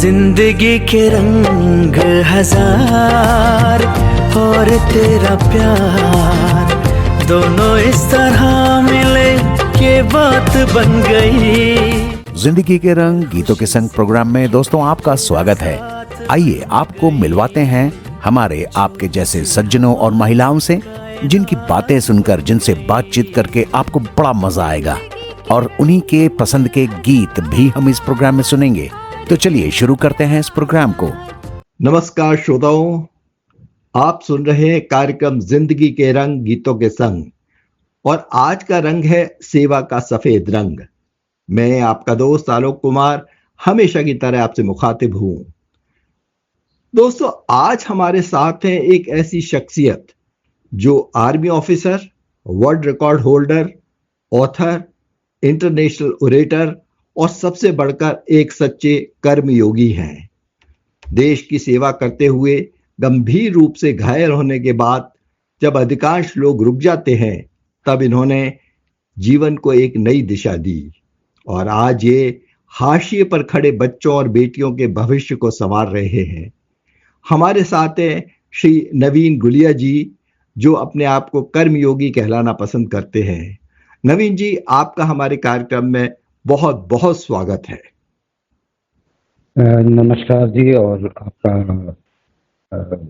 जिंदगी के रंग हजार और तेरा प्यार दोनों इस तरह मिले कि बात बन गई। जिंदगी के रंग गीतों के संग प्रोग्राम में दोस्तों आपका स्वागत है। आइए आपको मिलवाते हैं हमारे आपके जैसे सज्जनों और महिलाओं से, जिनकी बातें सुनकर, जिनसे बातचीत करके आपको बड़ा मजा आएगा और उन्हीं के पसंद के गीत भी हम इस प्रोग्राम में सुनेंगे। तो चलिए शुरू करते हैं इस प्रोग्राम को। नमस्कार श्रोताओं, आप सुन रहे हैं कार्यक्रम जिंदगी के रंग गीतों के संग और आज का रंग है सेवा का सफेद रंग। मैं आपका दोस्त आलोक कुमार हमेशा की तरह आपसे मुखातिब हूं। दोस्तों, आज हमारे साथ है एक ऐसी शख्सियत जो army officer, world record holder, author, international orator और सबसे बढ़कर एक सच्चे कर्मयोगी हैं। देश की सेवा करते हुए गंभीर रूप से घायल होने के बाद जब अधिकांश लोग रुक जाते हैं, तब इन्होंने जीवन को एक नई दिशा दी और आज ये हाशिए पर खड़े बच्चों और बेटियों के भविष्य को संवार रहे हैं। हमारे साथ हैं श्री नवीन गुलिया जी, जो अपने आप को कर्मयोगी कहलाना पसंद करते हैं। नवीन जी, आपका हमारे कार्यक्रम में बहुत बहुत स्वागत है। नमस्कार जी, और आपका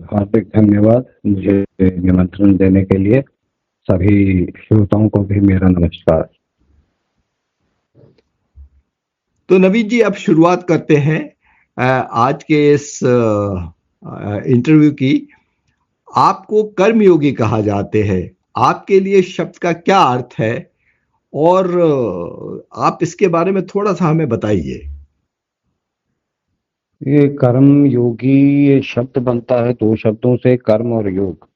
हार्दिक धन्यवाद मुझे निमंत्रण देने के लिए। सभी श्रोताओं को भी मेरा नमस्कार। तो नवीन जी, अब शुरुआत करते हैं आज के इस इंटरव्यू की। आपको कर्मयोगी कहा जाते हैं, आपके लिए शब्द का क्या अर्थ है और आप इसके बारे में थोड़ा सा हमें बताइए। ये कर्म योगी, ये शब्द बनता है दो शब्दों से, कर्म और योग।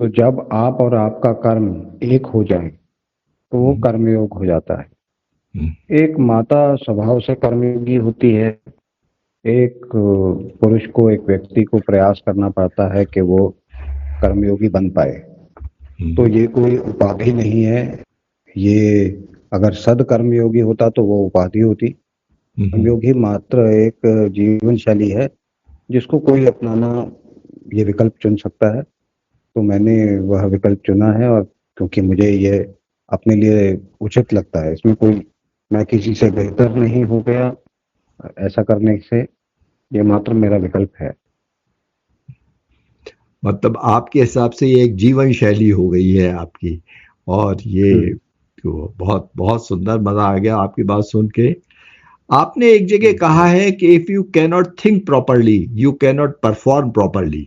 तो जब आप और आपका कर्म एक हो जाए तो वो कर्मयोग हो जाता है। एक माता स्वभाव से कर्मयोगी होती है। एक पुरुष को, एक व्यक्ति को प्रयास करना पड़ता है कि वो कर्मयोगी बन पाए। तो ये कोई उपाधि नहीं है। ये अगर सद कर्मयोगी होता तो वो उपाधि होती। कर्मयोगी मात्र एक जीवन शैली है जिसको कोई अपनाना, ये विकल्प चुन सकता है। तो मैंने वह विकल्प चुना है, और क्योंकि मुझे ये अपने लिए उचित लगता है। इसमें कोई, मैं किसी से बेहतर नहीं हो गया ऐसा करने से, ये मात्र मेरा विकल्प है। मतलब आपके हिसाब से ये एक जीवन शैली हो गई है आपकी, और ये तो बहुत बहुत सुंदर, मजा आ गया आपकी बात सुन के। आपने एक जगह कहा है कि if you can not think properly you can not perform properly.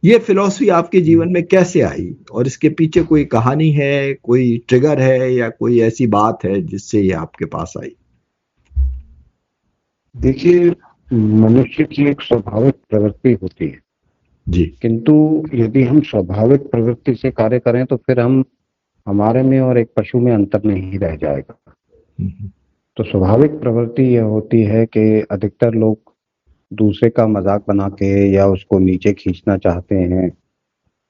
ये फिलॉसफी आपके जीवन में कैसे आई और इसके पीछे कोई कहानी है, कोई ट्रिगर है या कोई ऐसी बात है जिससे ये आपके पास आई? देखिए, मनुष्य की एक स्वाभाविक प्रवृत्ति होती है जी, किंतु यदि हम स्वाभाविक प्रवृत्ति से कार्य करें तो फिर हमारे में और एक पशु में अंतर नहीं रह जाएगा। तो स्वाभाविक प्रवृत्ति यह होती है कि अधिकतर लोग दूसरे का मजाक बना के या उसको नीचे खींचना चाहते हैं,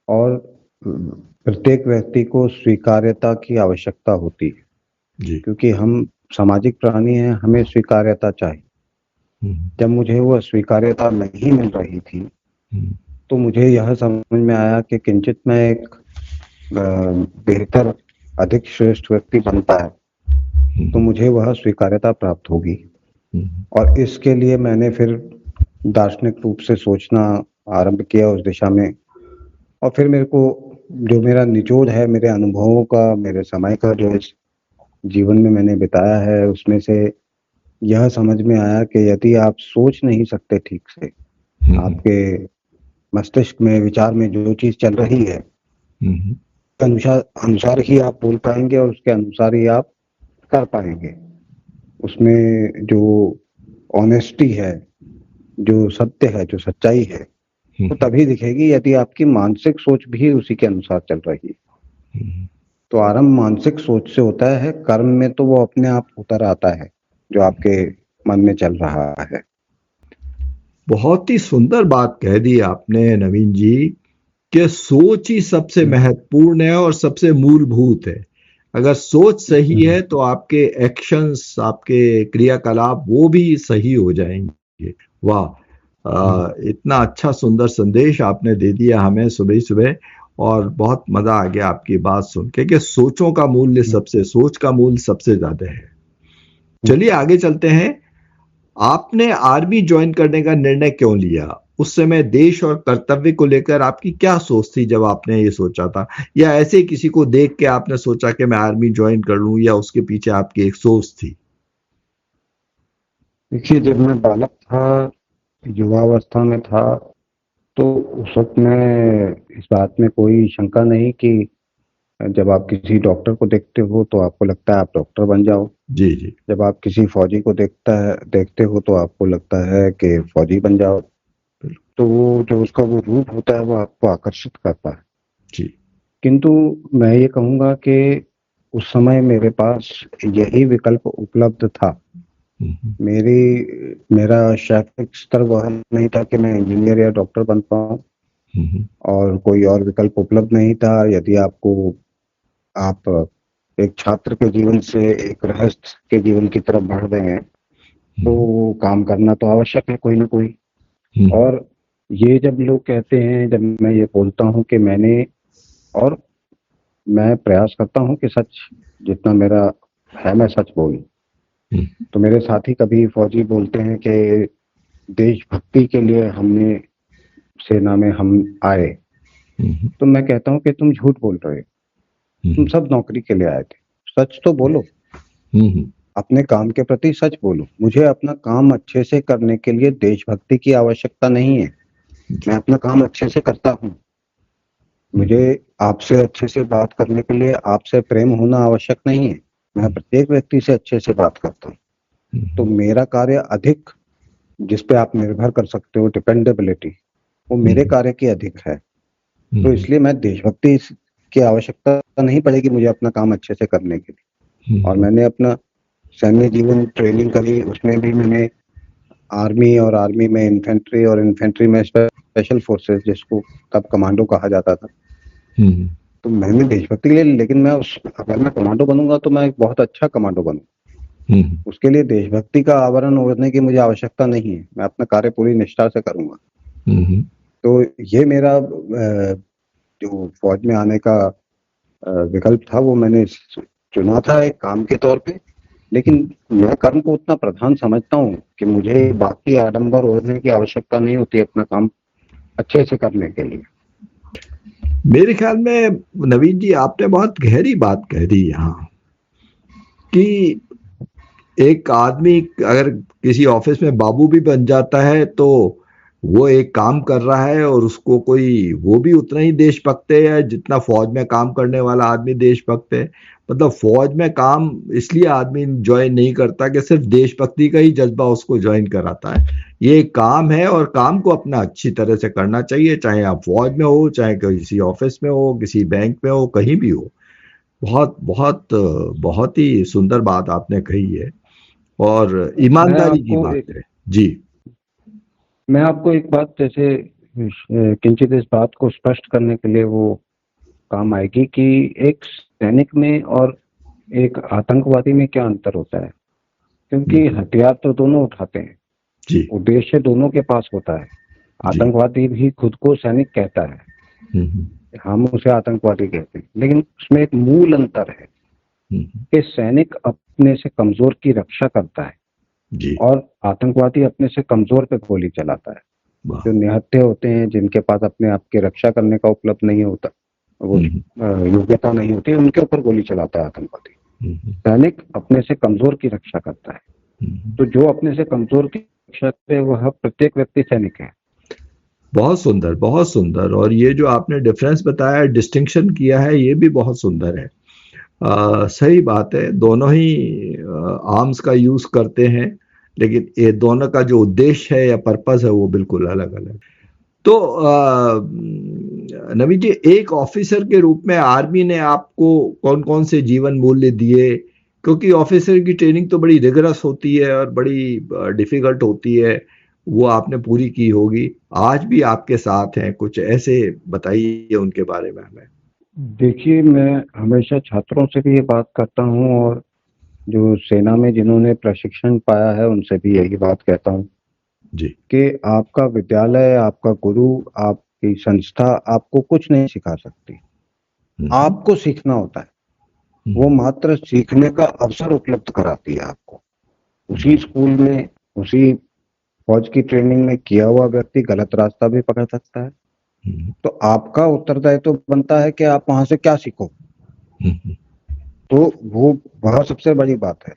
और प्रत्येक व्यक्ति को स्वीकार्यता की आवश्यकता होती है जी, क्योंकि हम सामाजिक प्राणी हैं, हमें स्वीकार्यता चाहिए। जब मुझे वह स्वीकार्यता नहीं मिल रही थी तो मुझे यह समझ में आया कि किंचित मैं एक बेहतर, अधिक श्रेष्ठ व्यक्ति बन पाया तो मुझे वह स्वीकार्यता प्राप्त होगी। और इसके लिए मैंने फिर दार्शनिक रूप से सोचना आरंभ किया उस दिशा में। और फिर मेरे को, जो मेरा निचोड़ है मेरे अनुभवों का, मेरे समय का, जो इस जीवन में मैंने बिताया है, उसमें से यह समझ में आया कि यदि आप सोच नहीं सकते ठीक से, आपके मस्तिष्क में, विचार में जो चीज चल रही है अनुसार ही आप बोल पाएंगे और उसके अनुसार ही आप कर पाएंगे। उसमें जो ऑनेस्टी है, जो सत्य है, जो सच्चाई है, वो तभी दिखेगी यदि आपकी मानसिक सोच भी उसी के अनुसार चल रही है। तो आरंभ मानसिक सोच से होता है, कर्म में तो वो अपने आप उतर आता है जो आपके मन में चल रहा है। बहुत ही सुंदर बात कह दी आपने नवीन जी, कि सोच ही सबसे महत्वपूर्ण है और सबसे मूलभूत है। अगर सोच सही है तो आपके एक्शंस, आपके क्रियाकलाप वो भी सही हो जाएंगे। वाह, इतना अच्छा सुंदर संदेश आपने दे दिया हमें सुबह सुबह, और बहुत मजा आ गया आपकी बात सुन के कि सोच का मूल्य सबसे ज्यादा है। चलिए आगे चलते हैं। आपने आर्मी ज्वाइन करने का निर्णय क्यों लिया? उस समय देश और कर्तव्य को लेकर आपकी क्या सोच थी जब आपने ये सोचा था, या ऐसे किसी को देख के आपने सोचा कि मैं आर्मी ज्वाइन कर लूं, या उसके पीछे आपकी एक सोच थी? देखिए, जब मैं बालक था, युवावस्था में था, तो उस वक्त में इस बात में कोई शंका नहीं कि जब आप किसी डॉक्टर को देखते हो तो आपको लगता है आप डॉक्टर बन जाओ। जी जी। जब आप किसी फौजी को देखते हो तो आपको लगता है कि फौजी बन जाओ। तो वो जो उसका वो रूप होता है वो आपको आकर्षित करता है। जी। किंतु मैं ये कहूँगा कि उस समय मेरे पास यही विकल्प उपलब्ध था। मेरा शैक्षिक स्तर वह नहीं था कि मैं इंजीनियर या डॉक्टर बन पाऊँ, और कोई और विकल्प उपलब्ध नहीं था। यदि आप एक छात्र के जीवन से एक गृहस्थ के जीवन की तरफ बढ़ रहे हैं, तो काम करना तो आवश्यक है कोई ना कोई। और ये जब लोग कहते हैं, जब मैं ये बोलता हूँ कि और मैं प्रयास करता हूँ कि सच जितना मेरा है मैं सच बोलूं, तो मेरे साथी कभी फौजी बोलते हैं कि देशभक्ति के लिए हमने सेना में हम आए, तो मैं कहता हूँ कि तुम झूठ बोल रहे हो, तुम सब नौकरी के लिए आए थे। सच तो बोलो, अपने काम के प्रति सच बोलो। मुझे अपना काम अच्छे से करने के लिए देशभक्ति की आवश्यकता नहीं है, मैं अपना काम अच्छे से करता हूँ। मुझे आपसे अच्छे से बात करने के लिए आपसे प्रेम होना आवश्यक नहीं है, मैं प्रत्येक व्यक्ति से अच्छे से बात करता हूँ। तो मेरा कार्य अधिक, जिस पे आप निर्भर कर सकते हो, डिपेंडेबिलिटी, वो मेरे कार्य की अधिक है। तो इसलिए मैं देशभक्ति की आवश्यकता नहीं पड़ेगी मुझे अपना काम अच्छे से करने के लिए। और मैंने अपना सैन्य जीवन ट्रेनिंग करी, उसमें भी मैंने आर्मी में इन्फेंट्री, और इन्फेंट्री में स्पेशल फोर्सेस, जिसको तब कमांडो कहा जाता था। तो मैंने देशभक्ति के लिए, लेकिन अगर मैं कमांडो बनूंगा तो मैं एक बहुत अच्छा कमांडो बनूंगा। उसके लिए देशभक्ति का आवरण ओढ़ने की मुझे आवश्यकता नहीं है, मैं अपना कार्य पूरी निष्ठा से करूंगा। तो ये मेरा जो फौज में आने का विकल्प था, वो मैंने चुना था एक काम के तौर पे। लेकिन मैं कर्म को उतना प्रधान समझता हूँ कि मुझे बाकी आडंबर ओढ़ने की आवश्यकता नहीं होती अपना काम अच्छे से करने के लिए। मेरे ख्याल में नवीन जी आपने बहुत गहरी बात कह दी यहाँ, कि एक आदमी अगर किसी ऑफिस में बाबू भी बन जाता है तो वो एक काम कर रहा है, और उसको वो भी उतना ही देशभक्त है जितना फौज में काम करने वाला आदमी देशभक्त है। मतलब फौज में काम इसलिए आदमी ज्वाइन नहीं करता कि सिर्फ देशभक्ति का ही जज्बा उसको ज्वाइन कराता है। ये एक काम है, और काम को अपना अच्छी तरह से करना चाहिए, चाहे आप फौज में हो, चाहे किसी ऑफिस में हो, किसी बैंक में हो, कहीं भी हो। बहुत बहुत बहुत ही सुंदर बात आपने कही है, और ईमानदारी की बात है जी। मैं आपको एक बात जैसे किंचित इस बात को स्पष्ट करने के लिए वो काम आएगी कि एक सैनिक में और एक आतंकवादी में क्या अंतर होता है। क्योंकि हथियार तो दोनों उठाते हैं जी, उद्देश्य दोनों के पास होता है। आतंकवादी भी खुद को सैनिक कहता है, हम उसे आतंकवादी कहते हैं, लेकिन उसमें एक मूल अंतर है कि सैनिक अपने से कमजोर की रक्षा करता है जी। और आतंकवादी अपने से कमजोर पे गोली चलाता है। जो निहत्थे होते हैं, जिनके पास अपने आप की रक्षा करने का उपलब्ध नहीं होता, वो योग्यता नहीं होती, उनके ऊपर गोली चलाता है आतंकवादी। सैनिक अपने से कमजोर की रक्षा करता है। तो जो अपने से कमजोर की रक्षा करे वह प्रत्येक व्यक्ति सैनिक है। बहुत सुंदर, बहुत सुंदर। और ये जो आपने डिफरेंस बताया, डिस्टिंक्शन किया है, ये भी बहुत सुंदर है। सही बात है, दोनों ही आर्म्स का यूज करते हैं, लेकिन ये दोनों का जो उद्देश्य है या पर्पस है वो बिल्कुल अलग अलग। तो नवीन जी, एक ऑफिसर के रूप में आर्मी ने आपको कौन कौन से जीवन मूल्य दिए? क्योंकि ऑफिसर की ट्रेनिंग तो बड़ी रिगरस होती है और बड़ी डिफिकल्ट होती है, वो आपने पूरी की होगी, आज भी आपके साथ हैं, कुछ ऐसे बताइए उनके बारे में हमें। देखिए, मैं हमेशा छात्रों से भी ये बात करता हूँ और जो सेना में जिन्होंने प्रशिक्षण पाया है उनसे भी यही बात कहता हूँ जी। कि आपका विद्यालय, आपका गुरु, आपकी संस्था आपको कुछ नहीं सिखा सकती। आपको सीखना होता है। वो मात्र सीखने का अवसर उपलब्ध कराती है आपको। उसी स्कूल में, उसी फौज की ट्रेनिंग में किया हुआ व्यक्ति गलत रास्ता भी पकड़ सकता है। तो आपका उत्तरदायित्व तो बनता है कि आप वहां से क्या सीखो। तो वो वह सबसे बड़ी बात है।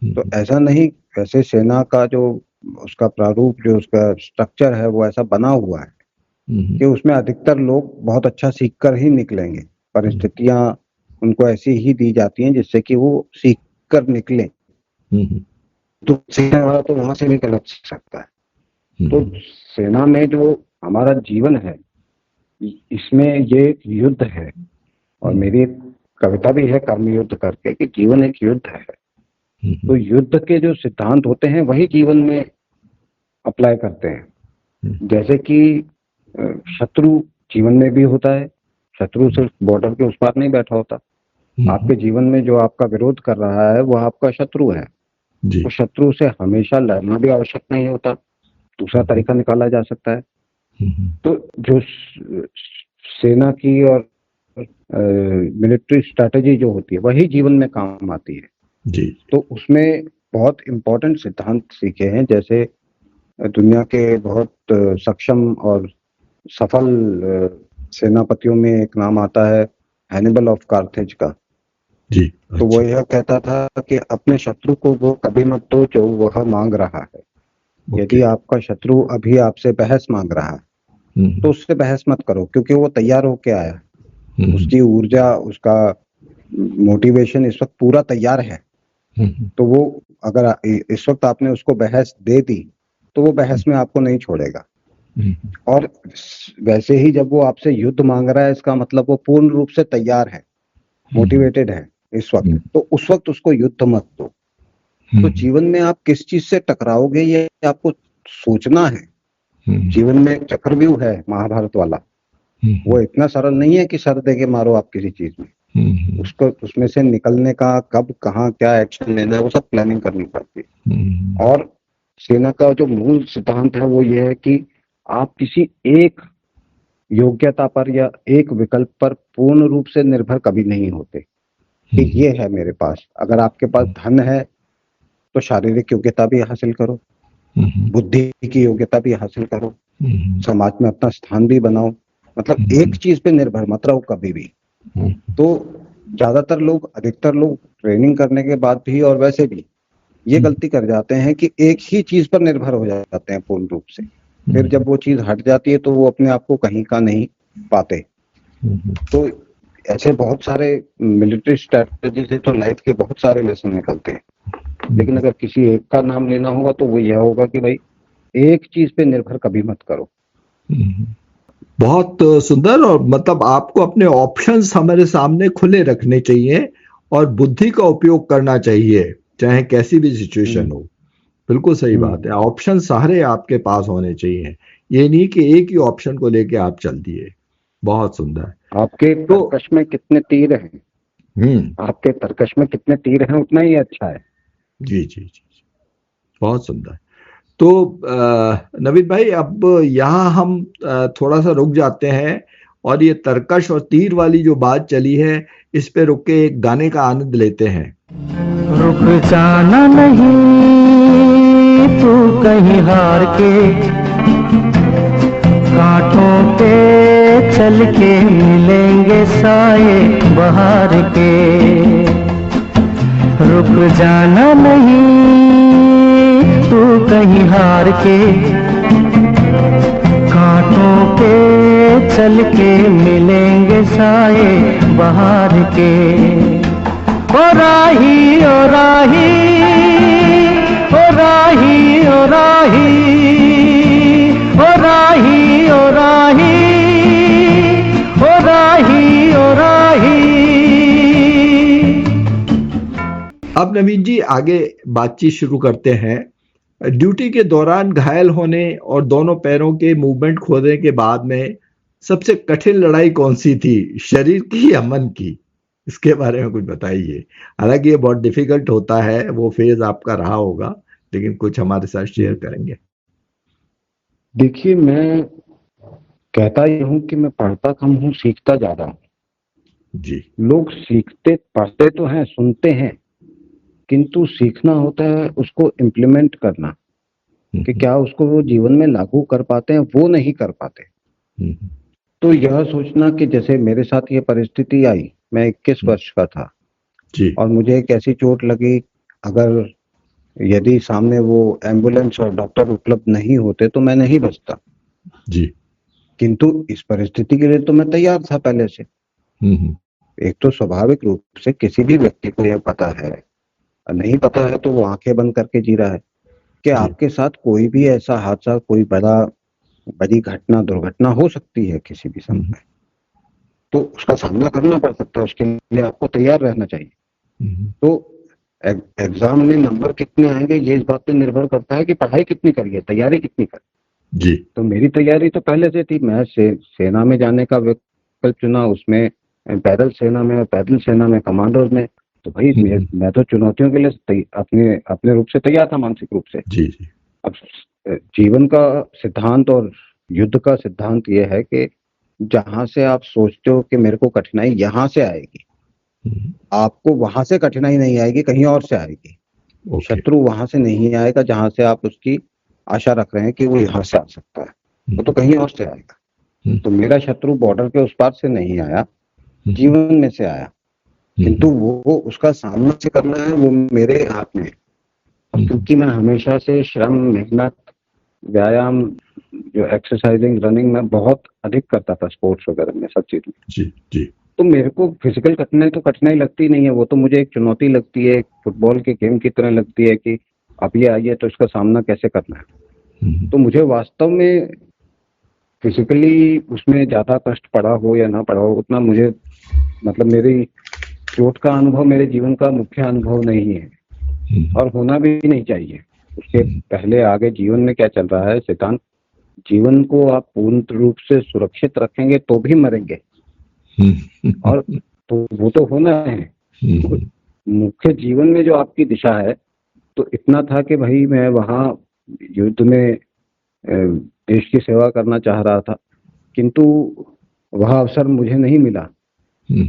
तो ऐसा नहीं, वैसे सेना का जो उसका प्रारूप, जो उसका स्ट्रक्चर है, वो ऐसा बना हुआ है कि उसमें अधिकतर लोग बहुत अच्छा सीख कर ही निकलेंगे। परिस्थितियां उनको ऐसी ही दी जाती हैं जिससे कि वो सीख कर निकले। तो सीखने वाला तो वहां से भी गलत सीख सकता है। तो सेना में जो हमारा जीवन है, इसमें ये एक युद्ध है। और मेरी एक कविता भी है कर्म युद्ध करके, कि जीवन एक युद्ध है। तो युद्ध के जो सिद्धांत होते हैं वही जीवन में अप्लाई करते हैं। जैसे कि शत्रु जीवन में भी होता है। शत्रु सिर्फ बॉर्डर के उस पार नहीं बैठा होता। आपके जीवन में जो आपका विरोध कर रहा है वो आपका शत्रु है। जी। तो शत्रु से हमेशा लड़ना भी आवश्यक नहीं होता, दूसरा तरीका निकाला जा सकता है। तो जो सेना की और मिलिट्री स्ट्रैटेजी जो होती है वही जीवन में काम आती है। जी। तो उसमें बहुत इम्पोर्टेंट सिद्धांत सीखे हैं। जैसे दुनिया के बहुत सक्षम और सफल सेनापतियों में एक नाम आता है हैनिबल ऑफ कार्थेज का। जी। तो वो यह कहता था कि अपने शत्रु को वो कभी मत दो जो वह मांग रहा है। यदि आपका शत्रु अभी आपसे बहस मांग रहा है तो उससे बहस मत करो, क्योंकि वो तैयार होके आया। उसकी ऊर्जा, उसका मोटिवेशन इस वक्त पूरा तैयार है। तो वो अगर इस वक्त आपने उसको बहस दे दी तो वो बहस में आपको नहीं छोड़ेगा। और वैसे ही जब वो आपसे युद्ध मांग रहा है, इसका मतलब वो पूर्ण रूप से तैयार है, मोटिवेटेड है इस वक्त। तो उस वक्त उसको युद्ध मत दो। तो जीवन में आप किस चीज से टकराओगे ये आपको सोचना है। जीवन में एक चक्रव्यूह है महाभारत वाला, वो इतना सरल नहीं है कि सर दे के मारो आप किसी चीज में। उसको उसमें से निकलने का कब, कहाँ, क्या एक्शन लेना है, वो सब प्लानिंग करनी पड़ती है। और सेना का जो मूल सिद्धांत है वो ये है कि आप किसी एक योग्यता पर या एक विकल्प पर पूर्ण रूप से निर्भर कभी नहीं होते कि ये है मेरे पास। अगर आपके पास धन है तो शारीरिक योग्यता भी हासिल करो, बुद्धि की योग्यता भी हासिल करो, समाज में अपना स्थान भी बनाओ। मतलब एक चीज पे निर्भर मत रहो कभी भी। तो ज्यादातर लोग, अधिकतर लोग ट्रेनिंग करने के बाद भी और वैसे भी ये गलती कर जाते हैं कि एक ही चीज पर निर्भर हो जाते हैं पूर्ण रूप से। फिर जब वो चीज हट जाती है तो वो अपने आप को कहीं का नहीं पाते। तो ऐसे बहुत सारे मिलिट्री स्ट्रैटेजी से तो लाइफ के बहुत सारे लेसन निकलते हैं। लेकिन अगर किसी एक का नाम लेना होगा तो वो यह होगा कि भाई एक चीज पे निर्भर कभी मत करो। बहुत सुंदर। और मतलब आपको अपने ऑप्शंस हमारे सामने खुले रखने चाहिए और बुद्धि का उपयोग करना चाहिए, चाहे कैसी भी सिचुएशन हो। बिल्कुल सही बात है। ऑप्शन सारे आपके पास होने चाहिए, ये नहीं कि एक ही ऑप्शन को लेके आप चल दिए। बहुत सुंदर। आपके तर्कश में कितने तीर हैं, आपके तर्कश में कितने तीर हैं उतना ही अच्छा है। जी जी जी, बहुत सुंदर। तो नवीन भाई, अब यहाँ हम थोड़ा सा रुक जाते हैं और ये तर्कश और तीर वाली जो बात चली है इस पे रुक के एक गाने का आनंद लेते हैं। रुक जाना नहीं तू कहीं हार के, कांटों पे चल के मिलेंगे साए बहार के। रुक जाना नहीं तू कहीं हार के, कांटों पे चल के मिलेंगे साए बहार के। ओ राही, ओ राही, ओ राही, ओ राही, ओ राही, ओ राही, ओ राही, ओ राही। अब नवीन जी आगे बातचीत शुरू करते हैं। ड्यूटी के दौरान घायल होने और दोनों पैरों के मूवमेंट खोने के बाद में सबसे कठिन लड़ाई कौन सी थी, शरीर की या मन की? इसके बारे में कुछ बताइए। हालांकि ये बहुत डिफिकल्ट होता है, वो फेज आपका रहा होगा, लेकिन कुछ हमारे साथ शेयर करेंगे। देखिए, मैं कहता ये हूँ कि मैं पढ़ता कम हूँ, सीखता ज्यादा हूँ। जी। लोग सीखते पढ़ते तो हैं, सुनते हैं, किंतु सीखना होता है उसको इम्प्लीमेंट करना, कि क्या उसको वो जीवन में लागू कर पाते हैं, वो नहीं कर पाते। तो यह सोचना कि जैसे मेरे साथ ये परिस्थिति आई, मैं 21 वर्ष का था जी। और मुझे एक ऐसी चोट लगी, अगर यदि सामने वो एम्बुलेंस और डॉक्टर उपलब्ध नहीं होते तो मैं नहीं बचता। जी। किंतु इस परिस्थिति के लिए तो मैं तैयार था पहले से। एक तो स्वाभाविक रूप से किसी भी व्यक्ति को यह पता है, नहीं पता है तो वो आंखें बंद करके जी रहा है कि आपके साथ कोई भी ऐसा हादसा, कोई बड़ी घटना, दुर्घटना हो सकती है किसी भी समय, तो उसका सामना करना पड़ सकता है। उसके लिए आपको तैयार रहना चाहिए। तो एग्जाम में नंबर कितने आएंगे ये इस बात पे निर्भर करता है कि पढ़ाई कितनी करी है, तैयारी कितनी करी। जी। तो मेरी तैयारी तो पहले से थी। मैं सेना में जाने का विकल्प चुना, उसमें पैदल सेना में, पैदल सेना में कमांडोज में। तो भाई मैं तो चुनौतियों के लिए अपने अपने रूप से तैयार था, मानसिक रूप से। जी। जी। अब जीवन का सिद्धांत और युद्ध का सिद्धांत यह है कि जहां से आप सोचते हो कि मेरे को कठिनाई यहां से आएगी, आपको वहां से कठिनाई नहीं आएगी, कहीं और से आएगी। शत्रु वहां से नहीं आएगा जहां से आप उसकी आशा रख रहे हैं कि वो यहाँ से आ सकता है, वो तो कहीं और से आएगा। तो मेरा शत्रु बॉर्डर के उस पार से नहीं आया, जीवन में से आया, किंतु वो उसका सामना से करना है, वो मेरे हाथ में। क्योंकि मैं हमेशा से श्रम, मेहनत, व्यायाम, जो एक्सरसाइजिंग, रनिंग में बहुत अधिक करता था, स्पोर्ट्स वगैरह में, सब चीज में। जी। जी। तो मेरे को फिजिकल कठिनाई तो कठिनाई लगती नहीं है, वो तो मुझे एक चुनौती लगती है, एक फुटबॉल के गेम की तरह लगती है कि अब ये आई है तो इसका सामना कैसे करना है। तो मुझे वास्तव में फिजिकली उसमें ज्यादा कष्ट पड़ा हो या ना पड़ा हो, उतना मुझे, मतलब मेरी चोट का अनुभव मेरे जीवन का मुख्य अनुभव नहीं है और होना भी नहीं चाहिए। उसके पहले आगे जीवन में क्या चल रहा है सिद्धांत, जीवन को आप पूर्ण रूप से सुरक्षित रखेंगे तो भी मरेंगे, और तो वो तो होना है। तो मुख्य जीवन में जो आपकी दिशा है, तो इतना था कि भाई मैं वहां युद्ध में देश की सेवा करना चाह रहा था, किंतु वह अवसर मुझे नहीं मिला।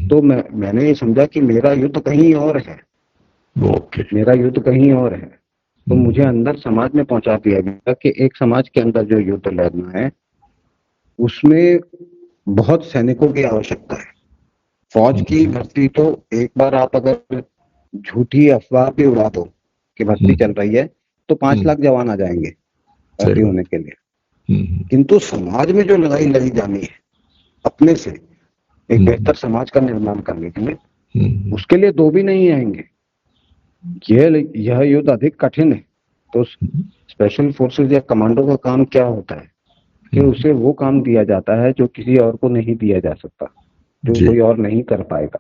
तो मैंने ये समझा कि मेरा युद्ध कहीं और है, मेरा युद्ध कहीं और है। तो मुझे अंदर समाज में पहुंचा दिया गया कि एक समाज के अंदर जो युद्ध लड़ना है उसमें बहुत सैनिकों की आवश्यकता है। फौज की भर्ती तो एक बार आप अगर झूठी अफवाह भी उड़ा दो कि भर्ती चल रही है तो 5 लाख जवान आ जाएंगे भर्ती होने के लिए। किंतु समाज में जो लड़ाई लड़ी जानी है अपने से एक बेहतर समाज का निर्माण करने के लिए, उसके लिए 2 भी नहीं आएंगे। यह युद्ध अधिक कठिन है। तो स्पेशल फोर्सेस या कमांडो का काम क्या होता है कि उसे वो काम दिया जाता है जो किसी और को नहीं दिया जा सकता, जो कोई और नहीं कर पाएगा।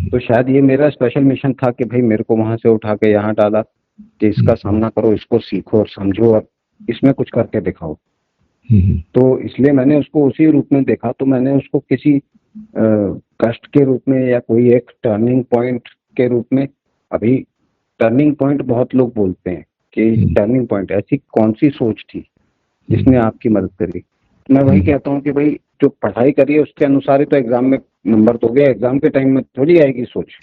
तो शायद ये मेरा स्पेशल मिशन था कि भाई मेरे को वहां से उठा के यहाँ डाला कि इसका सामना करो, इसको सीखो और समझो और इसमें कुछ करके दिखाओ। तो इसलिए मैंने उसको उसी रूप में देखा। तो मैंने उसको किसी कष्ट के रूप में या कोई एक टर्निंग पॉइंट के रूप में, अभी टर्निंग पॉइंट बहुत लोग बोलते हैं कि टर्निंग पॉइंट, ऐसी कौन सी सोच थी जिसने आपकी मदद करी। मैं वही कहता हूँ कि भाई जो पढ़ाई करी है उसके अनुसार ही तो एग्जाम में नंबर तो गया, एग्जाम के टाइम में थोड़ी आएगी सोच।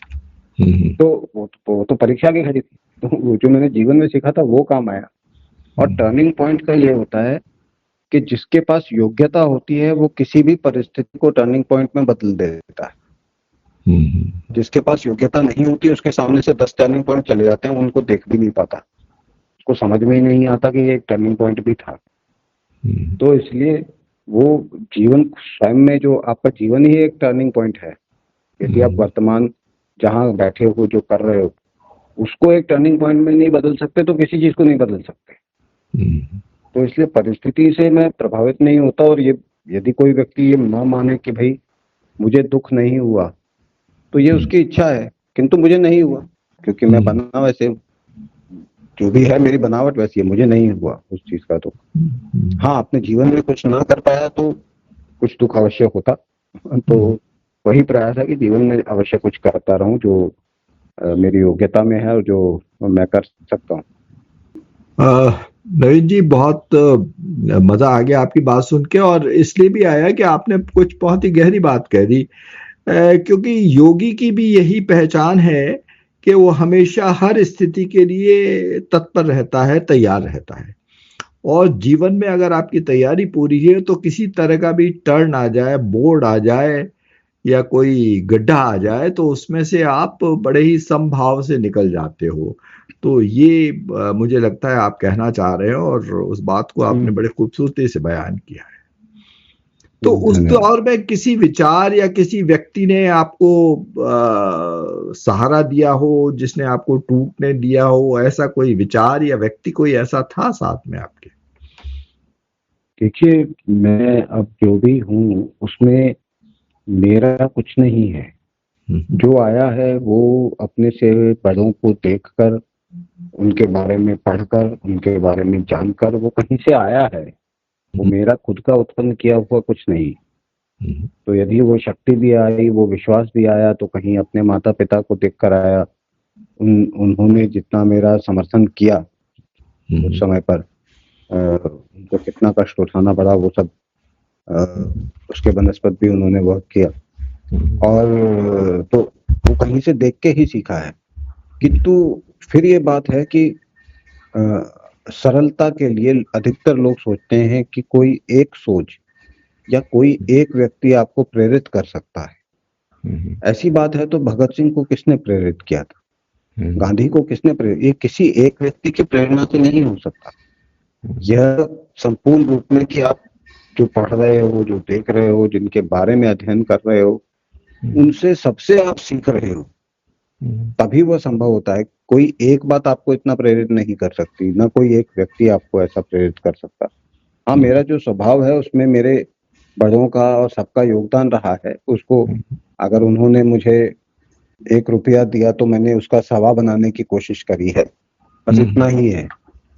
तो वो तो परीक्षा की घड़ी थी। तो वो जो मैंने जीवन में सीखा था वो काम आया। और टर्निंग पॉइंट का ये होता है कि जिसके पास योग्यता होती है वो किसी भी परिस्थिति को टर्निंग पॉइंट में बदल देता है। जिसके पास योग्यता नहीं होती उसके सामने से 10 टर्निंग पॉइंट चले जाते हैं, उनको देख भी नहीं पाता, उसको समझ में ही नहीं आता कि ये एक टर्निंग पॉइंट भी था। तो इसलिए वो जीवन स्वयं में, जो आपका जीवन ही एक टर्निंग पॉइंट है। यदि आप वर्तमान जहां बैठे हो, जो कर रहे हो, उसको एक टर्निंग पॉइंट में नहीं बदल सकते तो किसी चीज को नहीं बदल सकते। तो इसलिए परिस्थिति से मैं प्रभावित नहीं होता। और ये यदि कोई व्यक्ति ये न माने कि भाई मुझे दुख नहीं हुआ, तो ये उसकी इच्छा है, किंतु मुझे नहीं हुआ क्योंकि मैं बना वैसे, जो भी है मेरी बनावट वैसी है, मुझे नहीं हुआ उस चीज का दुख। हाँ, अपने जीवन में कुछ ना कर पाया तो कुछ दुख अवश्य होता। तो वही प्रयास है कि जीवन में अवश्य कुछ करता रहूं जो मेरी योग्यता में है और जो मैं कर सकता हूँ। नवीन जी, बहुत मजा आ गया आपकी बात सुन के, और इसलिए भी आया कि आपने कुछ बहुत ही गहरी बात कह दी। क्योंकि योगी की भी यही पहचान है कि वो हमेशा हर स्थिति के लिए तत्पर रहता है, तैयार रहता है। और जीवन में अगर आपकी तैयारी पूरी है तो किसी तरह का भी टर्न आ जाए, बोर्ड आ जाए या कोई गड्ढा आ जाए तो उसमें से आप बड़े ही समभाव से निकल जाते हो। तो ये मुझे लगता है आप कहना चाह रहे हो, और उस बात को आपने बड़े खूबसूरती से बयान किया है। तो उस दौर में किसी विचार या किसी व्यक्ति ने आपको सहारा दिया हो, जिसने आपको टूटने दिया हो, ऐसा कोई विचार या व्यक्ति कोई ऐसा था साथ में आपके? देखिए, मैं अब जो भी हूँ उसमें मेरा कुछ नहीं है। जो आया है वो अपने से बड़ों को देखकर, उनके बारे में पढ़कर, उनके बारे में जानकर वो कहीं से आया है। वो मेरा खुद का उत्पन्न किया हुआ कुछ नहीं। तो यदि वो शक्ति भी आई, वो विश्वास भी आया, तो कहीं अपने माता पिता को देखकर आया। उन्होंने जितना मेरा समर्थन किया उस समय पर, उनको कितना कष्ट उठाना पड़ा, वो सब उसके बनस्पत भी उन्होंने बहुत किया। और तो वो कहीं से देख के ही सीखा है। किंतु फिर ये बात है कि सरलता के लिए अधिकतर लोग सोचते हैं कि कोई एक सोच या कोई एक व्यक्ति आपको प्रेरित कर सकता है। ऐसी बात है तो भगत सिंह को किसने प्रेरित किया था? गांधी को किसने प्रेरित? ये किसी एक व्यक्ति की प्रेरणा से नहीं हो सकता। यह संपूर्ण रूप में कि आप जो पढ़ रहे हो, जो देख रहे हो, जिनके बारे में अध्ययन कर रहे हो, उनसे सबसे आप सीख रहे हो, तभी वह संभव होता है। कोई एक बात आपको इतना प्रेरित नहीं कर सकती, ना कोई एक व्यक्ति आपको ऐसा प्रेरित कर सकता। हाँ, मेरा जो स्वभाव है उसमें मेरे बड़ों का और सबका योगदान रहा है। उसको अगर उन्होंने मुझे 1 रुपया दिया तो मैंने उसका 1.25 बनाने की कोशिश करी है, बस इतना ही है।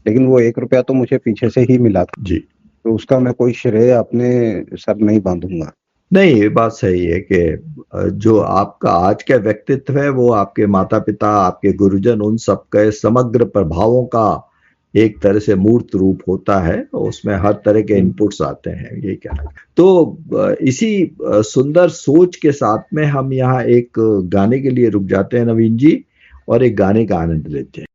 लेकिन वो 1 रुपया तो मुझे पीछे से ही मिला था जी। तो उसका मैं कोई श्रेय अपने सर नहीं बांधूंगा। नहीं, ये बात सही है कि जो आपका आज का व्यक्तित्व है वो आपके माता पिता, आपके गुरुजन, उन सब के समग्र प्रभावों का एक तरह से मूर्त रूप होता है। उसमें हर तरह के इनपुट्स आते हैं, ये कहना। तो इसी सुंदर सोच के साथ में हम यहाँ एक गाने के लिए रुक जाते हैं नवीन जी, और एक गाने का आनंद लेते हैं।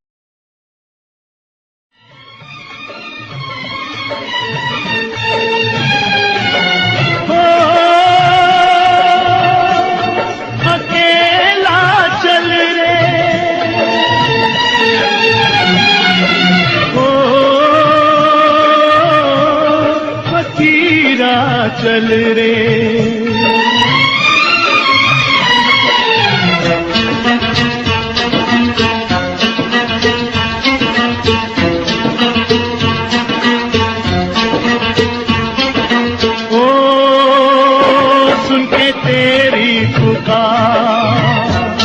चल रे ओ सुन के तेरी पुकार,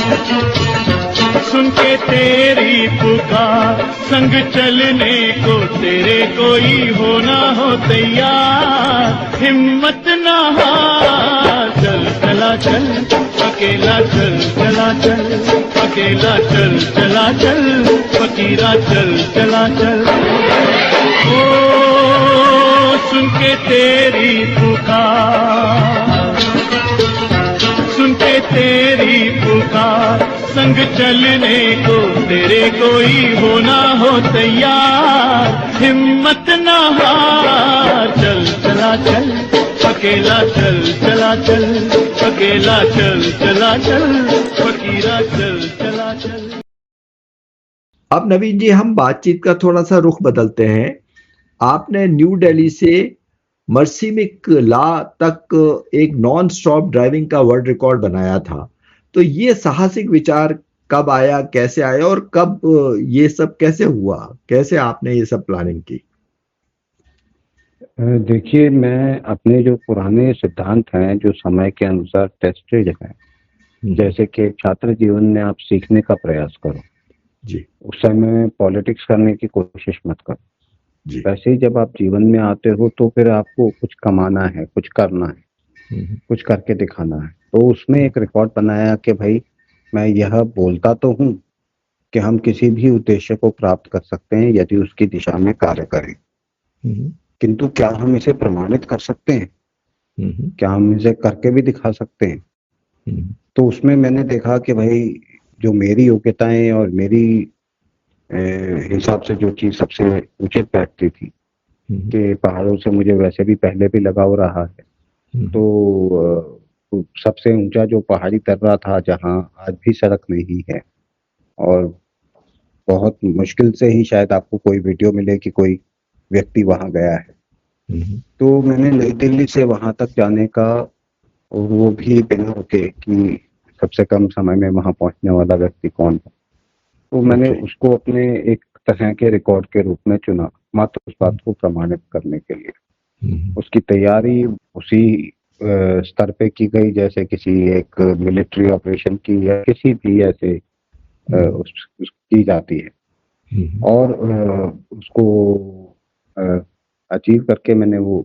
सुन के तेरी पुकार, संग चलने को तेरे कोई हो ना हो तैयार। हिम्मत ना हार, चल चला चल, अकेला चल चला चल, अकेला चल चला चल, फकीरा चल चला चल। ओ सुन के तेरी पुकार, सुन के तेरी पुकार, संग चलने को तेरे कोई हो ना हो तैयार। हिम्मत ना हार, चल चला चल, अकेला चल चला चल, अकेला चल चला चल, फकीरा चल चला चल। अब नवीन जी, हम बातचीत का थोड़ा सा रुख बदलते हैं। आपने न्यू दिल्ली से मर्सिमिक ला तक एक नॉन स्टॉप ड्राइविंग का वर्ल्ड रिकॉर्ड बनाया था। तो ये साहसिक विचार कब आया, कैसे आया, और कब ये सब कैसे हुआ? कैसे आपने ये सब प्लानिंग की? देखिए, मैं अपने जो पुराने सिद्धांत हैं, जो समय के अनुसार टेस्टेड हैं, जैसे कि छात्र जीवन में आप सीखने का प्रयास करो जी, उस समय पॉलिटिक्स करने की कोशिश मत करो जी। वैसे ही जब आप जीवन में आते हो तो फिर आपको कुछ कमाना है, कुछ करना है, कुछ करके दिखाना है। तो उसमें एक रिकॉर्ड बनाया कि भाई मैं यह बोलता तो हूँ कि हम किसी भी उद्देश्य को प्राप्त कर सकते हैं यदि उसकी दिशा में कार्य करें। किंतु क्या हम इसे प्रमाणित कर सकते हैं? हम्म, क्या हम इसे करके भी दिखा सकते हैं? हम्म, तो उसमें मैंने देखा कि भाई जो मेरी योग्यताएं और मेरी हिसाब से जो चीज सबसे उचित बैठती थी हम्म, कि पहाड़ों से मुझे वैसे भी पहले भी लगाव रहा है, तो सबसे ऊंचा जो पहाड़ी दर्रा था जहां आज भी सड़क नहीं है, और बहुत मुश्किल से ही शायद आपको कोई वीडियो मिले कि कोई व्यक्ति वहां गया है। हम्म, तो मैंने नई दिल्ली से वहां तक जाने का, और वो भी बिना रुके, कि सबसे कम समय में वहां पहुंचने वाला व्यक्ति कौन है, तो मैंने ओके, उसको अपने एक तरह के रिकॉर्ड के रूप में चुना, मात्र उस बात को प्रमाणित करने के लिए। हम्म, उसकी तैयारी उसी स्तर पे की गई जैसे किसी एक मिलिट्री ऑपरेशन की या किसी भी ऐसे की जाती है, हम्म, और उसको अचीव करके मैंने वो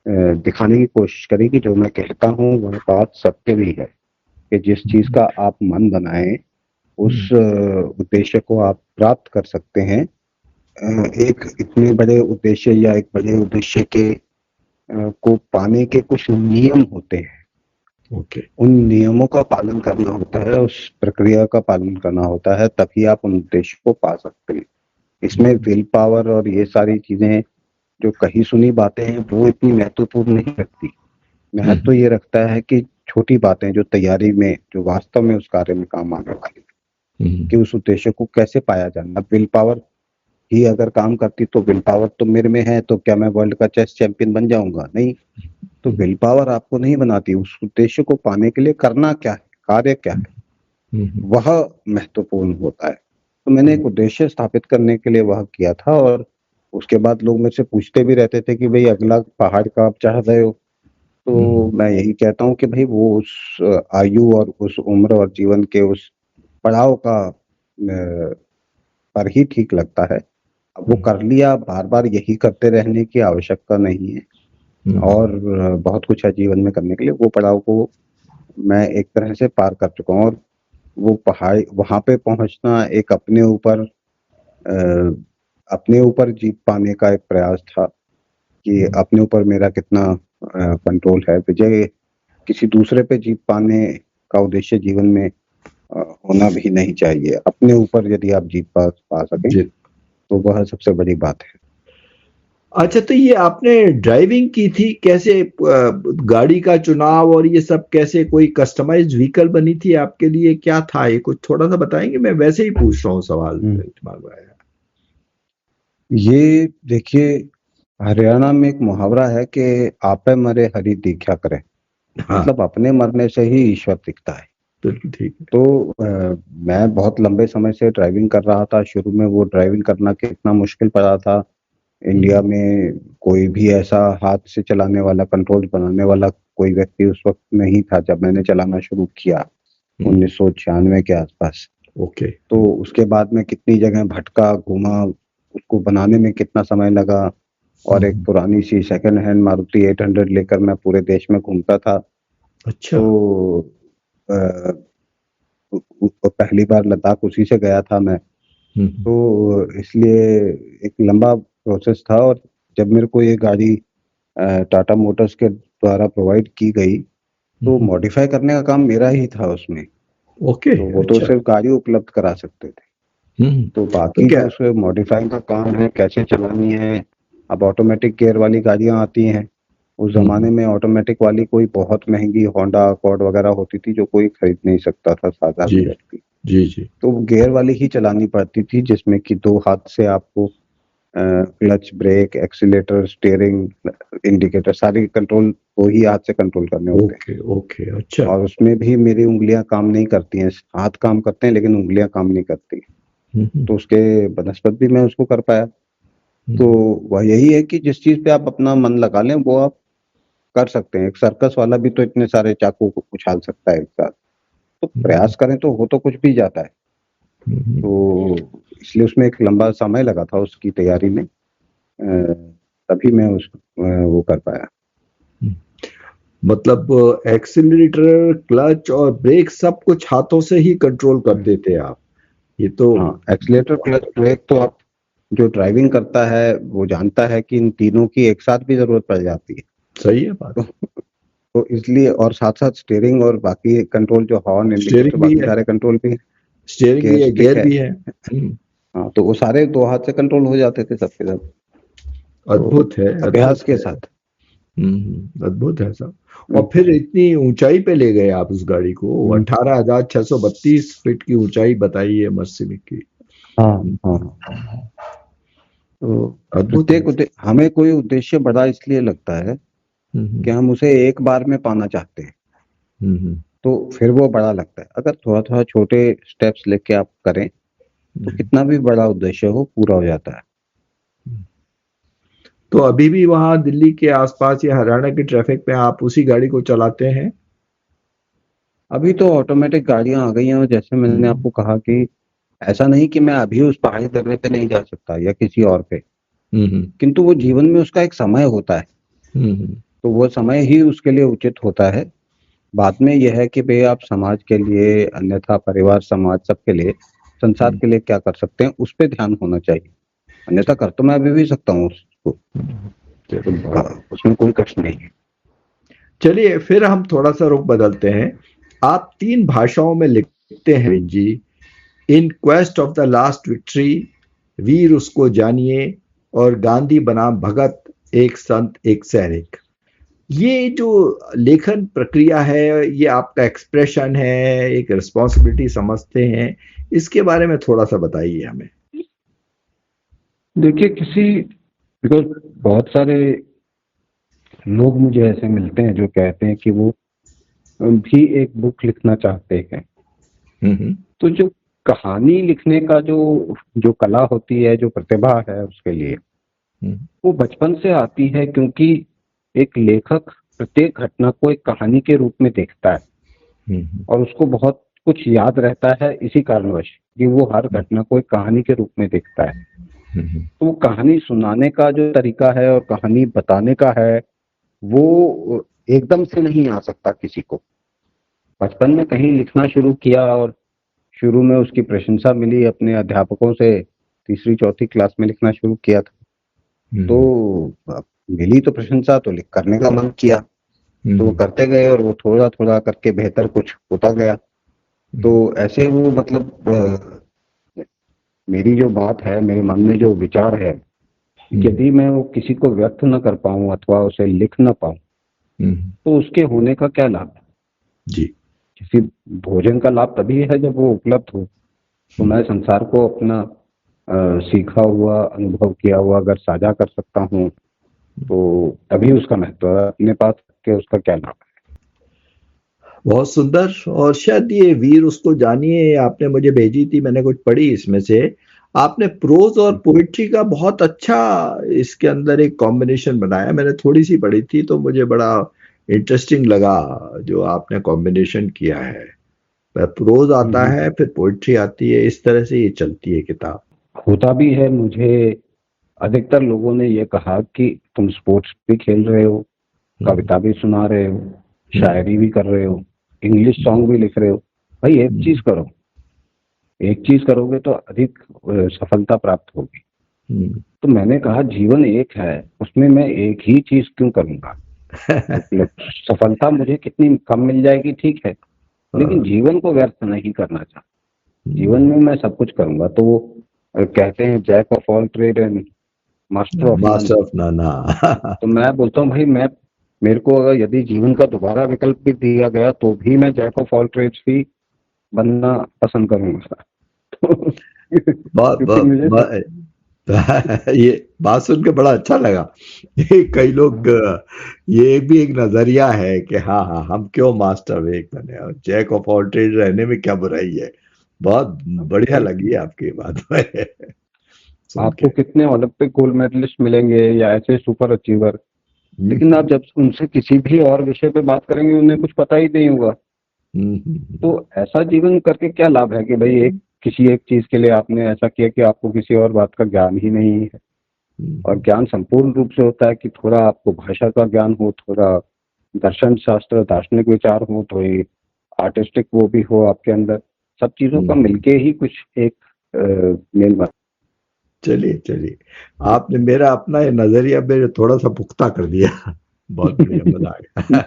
दिखाने की कोशिश करी कि जो मैं कहता हूँ वह बात सत्य भी है, कि जिस चीज का आप मन बनाएं उस उद्देश्य को आप प्राप्त कर सकते हैं। एक इतने बड़े उद्देश्य या एक बड़े उद्देश्य के को पाने के कुछ नियम होते हैं, ओके, उन नियमों का पालन करना होता है, उस प्रक्रिया का पालन करना होता है, तभी आप उन उद्देश्य को पा सकते हैं। इसमें विल पावर और ये सारी चीजें जो कही सुनी बातें हैं वो इतनी महत्वपूर्ण नहीं रखती। महत्व ये रखता है कि छोटी बातें जो तैयारी में, जो वास्तव में उस कार्य में काम आने वाली, कि उस उद्देश्य को कैसे पाया जाना। विल पावर ही अगर काम करती तो विल पावर तो मेरे में है, तो क्या मैं वर्ल्ड का चेस चैंपियन बन जाऊंगा? नहीं। तो विल पावर आपको नहीं बनाती, उस उद्देश्य को पाने के लिए करना क्या है, कार्य क्या है, वह महत्वपूर्ण होता है। तो मैंने एक उद्देश्य स्थापित करने के लिए वह किया था, और उसके बाद लोग मेरे से पूछते भी रहते थे कि भाई अगला पहाड़ का आप चाह रहे हो? तो मैं यही कहता हूँ कि भाई वो उस आयु और उस उम्र और जीवन के उस पड़ाव का पर ही ठीक लगता है। अब वो कर लिया, बार बार यही करते रहने की आवश्यकता नहीं है, और बहुत कुछ है जीवन में करने के लिए। वो पड़ाव को मैं एक तरह से पार कर चुका हूँ, और वो पहाड़ वहां पे पहुंचना एक अपने ऊपर जीत पाने का एक प्रयास था, कि अपने ऊपर मेरा कितना कंट्रोल है। विजय किसी दूसरे पे जीत पाने का उद्देश्य जीवन में होना भी नहीं चाहिए। अपने ऊपर यदि आप जीत पा सकें जी। तो वह सबसे बड़ी बात है। अच्छा, तो ये आपने ड्राइविंग की थी कैसे? गाड़ी का चुनाव और ये सब कैसे? कोई कस्टमाइज्ड व्हीकल बनी थी आपके लिए? क्या था ये, कुछ थोड़ा सा बताएंगे? मैं वैसे ही पूछ रहा हूँ, सवाल दिमाग में आया। ये देखिए, हरियाणा में एक मुहावरा है कि आपे मरे हरि दीख्या करे। हाँ, मतलब अपने मरने से ही ईश्वर दिखता है। बिल्कुल ठीक है। तो मैं बहुत लंबे समय से ड्राइविंग कर रहा था। शुरू में वो ड्राइविंग करना कितना मुश्किल पड़ा था। इंडिया में कोई भी ऐसा हाथ से चलाने वाला, कंट्रोल बनाने वाला कोई व्यक्ति उस वक्त नहीं था जब मैंने चलाना शुरू किया, 1996 के आसपास। ओके। तो उसके बाद मैं कितनी जगह भटका, घूमा, उसको बनाने में कितना समय लगा, और एक पुरानी सी सेकंड हैंड मारुति 800 लेकर मैं पूरे देश में घूमता था। अच्छा। तो पहली बार लद्दाख उसी से गया था मैं। तो इसलिए एक लंबा प्रोसेस था, और जब मेरे को ये गाड़ी टाटा मोटर्स के द्वारा प्रोवाइड की गई, तो मॉडिफाई करने का काम मेरा ही था उसमें। ओके। तो वो तो अच्छा। सिर्फ गाड़ी उपलब्ध करा सकते थे, तो बाकी क्या? जो उसमें मॉडिफाइंग का काम है, कैसे चलानी है। अब ऑटोमेटिक गियर वाली गाड़ियां आती हैं। उस जमाने में ऑटोमेटिक वाली कोई बहुत महंगी होंडा अकॉर्ड वगैरह होती थी, जो कोई खरीद नहीं सकता था साधारण व्यक्ति। जी जी। तो गियर वाली ही चलानी पड़ती थी, जिसमें कि 2 हाथ से आपको clutch, brake, accelerator, steering, indicator, सारी कंट्रोल 2 ही हाथ से कंट्रोल करने होते हैं। Okay okay. अच्छा। और उसमें भी मेरी उंगलियां काम नहीं करती हैं। हाथ काम करते हैं लेकिन उंगलियां काम नहीं करती। तो उसके बनस्पत भी मैं उसको कर पाया। तो वह यही है कि जिस चीज पे आप अपना मन लगा लें वो आप कर सकते हैं। एक सर्कस वाला भी तो इतने सारे चाकू को उछाल सकता है एक साथ। तो प्रयास करें तो हो तो कुछ भी जाता है। तो इसलिए उसमें एक लंबा समय लगा था उसकी तैयारी में, तभी मैं वो कर पाया। मतलब एक्सीलरेटर, क्लच और ब्रेक सब कुछ हाथों से ही कंट्रोल करते थे आप? ये तो हाँ, एक्सीलेटर, क्लच, ब्रेक तो आप जो ड्राइविंग करता है वो जानता है कि इन तीनों की एक साथ भी जरूरत पड़ जाती है। सही है बात। तो इसलिए, और साथ साथ स्टीयरिंग और बाकी कंट्रोल जो हॉर्न इंडिकेटर स्टीयरिंग भी बाकी है, सारे कंट्रोल भी, स्टीयरिंग भी है, stick गियर है। भी है। हाँ, तो वो सारे 2 हाथ से कंट्रोल हो जाते थे सबके सब। अद्भुत है, अभ्यास अद्भुत के है। साथ। अद्भुत है सब। और फिर इतनी ऊंचाई पे ले गए आप उस गाड़ी को, 18,632 फीट की ऊंचाई बताई है मर्सिडीज की। हाँ हम्म, हाँ। तो अद्भुत है। हमें कोई उद्देश्य बड़ा इसलिए लगता है हम्म, कि हम उसे एक बार में पाना चाहते हैं, हम्म, तो फिर वो बड़ा लगता है। अगर थोड़ा थोड़ा छोटे स्टेप्स लेके आप करें तो कितना भी बड़ा उद्देश्य हो पूरा हो जाता है। तो अभी भी वहां दिल्ली के आसपास या हरियाणा की ट्रैफिक में आप उसी गाड़ी को चलाते हैं? अभी तो ऑटोमेटिक गाड़ियां आ गई हैं, और जैसे मैंने आपको कहा कि ऐसा नहीं कि मैं अभी उस पहाड़ी दर्रे पे नहीं जा सकता या किसी और पे, हम्म, किंतु वो जीवन में उसका एक समय होता है, हम्म, तो वो समय ही उसके लिए उचित होता है। बाद में यह है कि भाई आप समाज के लिए, अन्यथा परिवार, समाज, सबके लिए, संसार के लिए क्या कर सकते हैं, उस पे ध्यान होना चाहिए। अन्यथा कर तो मैं अभी भी सकता हूँ उसको, तो उसमें कोई कष्ट नहीं है। चलिए फिर हम थोड़ा सा रुख बदलते हैं। आप 3 भाषाओं में लिखते हैं विन जी। In quest of the last victory, वीर उसको जानिए, और गांधी बनाम भगत, एक संत एक सैनिक। ये जो लेखन प्रक्रिया है, ये आपका एक्सप्रेशन है, एक रिस्पॉन्सिबिलिटी समझते हैं, इसके बारे में थोड़ा सा बताइए हमें। देखिए, बिकॉज बहुत सारे लोग मुझे ऐसे मिलते हैं जो कहते हैं कि वो भी एक बुक लिखना चाहते हैं। तो जो कहानी लिखने का जो कला होती है, जो प्रतिभा है उसके लिए, वो बचपन से आती है, क्योंकि एक लेखक प्रत्येक घटना को एक कहानी के रूप में देखता है और उसको बहुत कुछ याद रहता है, इसी कारणवश कि वो हर घटना को एक कहानी के रूप में देखता है। तो वो कहानी सुनाने का जो तरीका है और कहानी बताने का है, वो एकदम से नहीं आ सकता किसी को। बचपन में कहीं लिखना शुरू किया और शुरू में उसकी प्रशंसा मिली अपने अध्यापकों से, तीसरी चौथी क्लास में लिखना शुरू किया था, तो मिली तो प्रशंसा, तो लिख करने का मन किया, तो वो करते गए और वो थोड़ा थोड़ा करके बेहतर कुछ होता गया। तो ऐसे वो मतलब मेरी जो बात है, मेरे मन में जो विचार है, यदि मैं वो किसी को व्यक्त न कर पाऊं अथवा उसे लिख न पाऊं, तो उसके होने का क्या लाभ है जी। किसी भोजन का लाभ तभी है जब वो उपलब्ध हो। तो मैं संसार को अपना सीखा हुआ, अनुभव किया हुआ अगर साझा कर सकता हूँ, तो तभी उसका महत्व है। अपने पास के उसका क्या लाभ है। बहुत सुंदर। और शायद ये वीर उसको जानिए आपने मुझे भेजी थी, मैंने कुछ पढ़ी इसमें से। आपने प्रोज और पोइट्री का बहुत अच्छा इसके अंदर एक कॉम्बिनेशन बनाया। मैंने थोड़ी सी पढ़ी थी तो मुझे बड़ा इंटरेस्टिंग लगा जो आपने कॉम्बिनेशन किया है। प्रोज आता है, फिर पोइट्री आती है, इस तरह से ये चलती है किताब। होता भी है। मुझे अधिकतर लोगों ने ये कहा कि तुम स्पोर्ट्स भी खेल रहे हो, कविता भी सुना रहे हो, शायरी भी कर रहे हो, इंग्लिश सॉन्ग भी लिख रहे हो। भाई एक चीज करो, एक चीज करोगे तो अधिक सफलता प्राप्त होगी। तो मैंने कहा जीवन एक है, उसमें मैं एक ही चीज क्यों करूंगा। मतलब सफलता मुझे कितनी कम मिल जाएगी ठीक है, लेकिन जीवन को व्यर्थ नहीं करना चाहता। जीवन में मैं सब कुछ करूंगा। तो वो कहते हैं jack of all trade and master of none. Master of नाना। तो मैं बोलता हूँ भाई, मेरे को अगर यदि जीवन का दोबारा विकल्प भी दिया गया तो भी मैं जैक ऑफ ऑल ट्रेड्स ही बनना पसंद करूंगा। तो बहुत क्योंकि मुझे ये बात सुन के बड़ा अच्छा लगा। ये कई लोग ये भी एक नजरिया है कि हाँ हाँ हम क्यों मास्टर एक बने, और जैक ऑफ ऑल ट्रेड रहने में क्या बुराई है। बहुत बढ़िया लगी आपकी बात में सुन आपको के। कितने ओलंपिक गोल्ड मेडलिस्ट मिलेंगे या ऐसे सुपर अचीवर, लेकिन आप जब उनसे किसी भी और विषय पे बात करेंगे उन्हें कुछ पता ही नहीं होगा। तो ऐसा जीवन करके क्या लाभ है कि भाई किसी एक चीज के लिए आपने ऐसा किया कि आपको किसी और बात का ज्ञान ही नहीं है। और ज्ञान संपूर्ण रूप से होता है कि थोड़ा आपको भाषा का ज्ञान हो, थोड़ा दर्शन शास्त्र दार्शनिक विचार हो, थोड़ी आर्टिस्टिक वो भी हो आपके अंदर। सब चीजों का मिलके ही कुछ एक मेल बना। चलिए चलिए, आपने मेरा अपना ये नजरिया मेरे थोड़ा सा पुख्ता कर दिया। बहुत बढ़िया, मजा आ गया।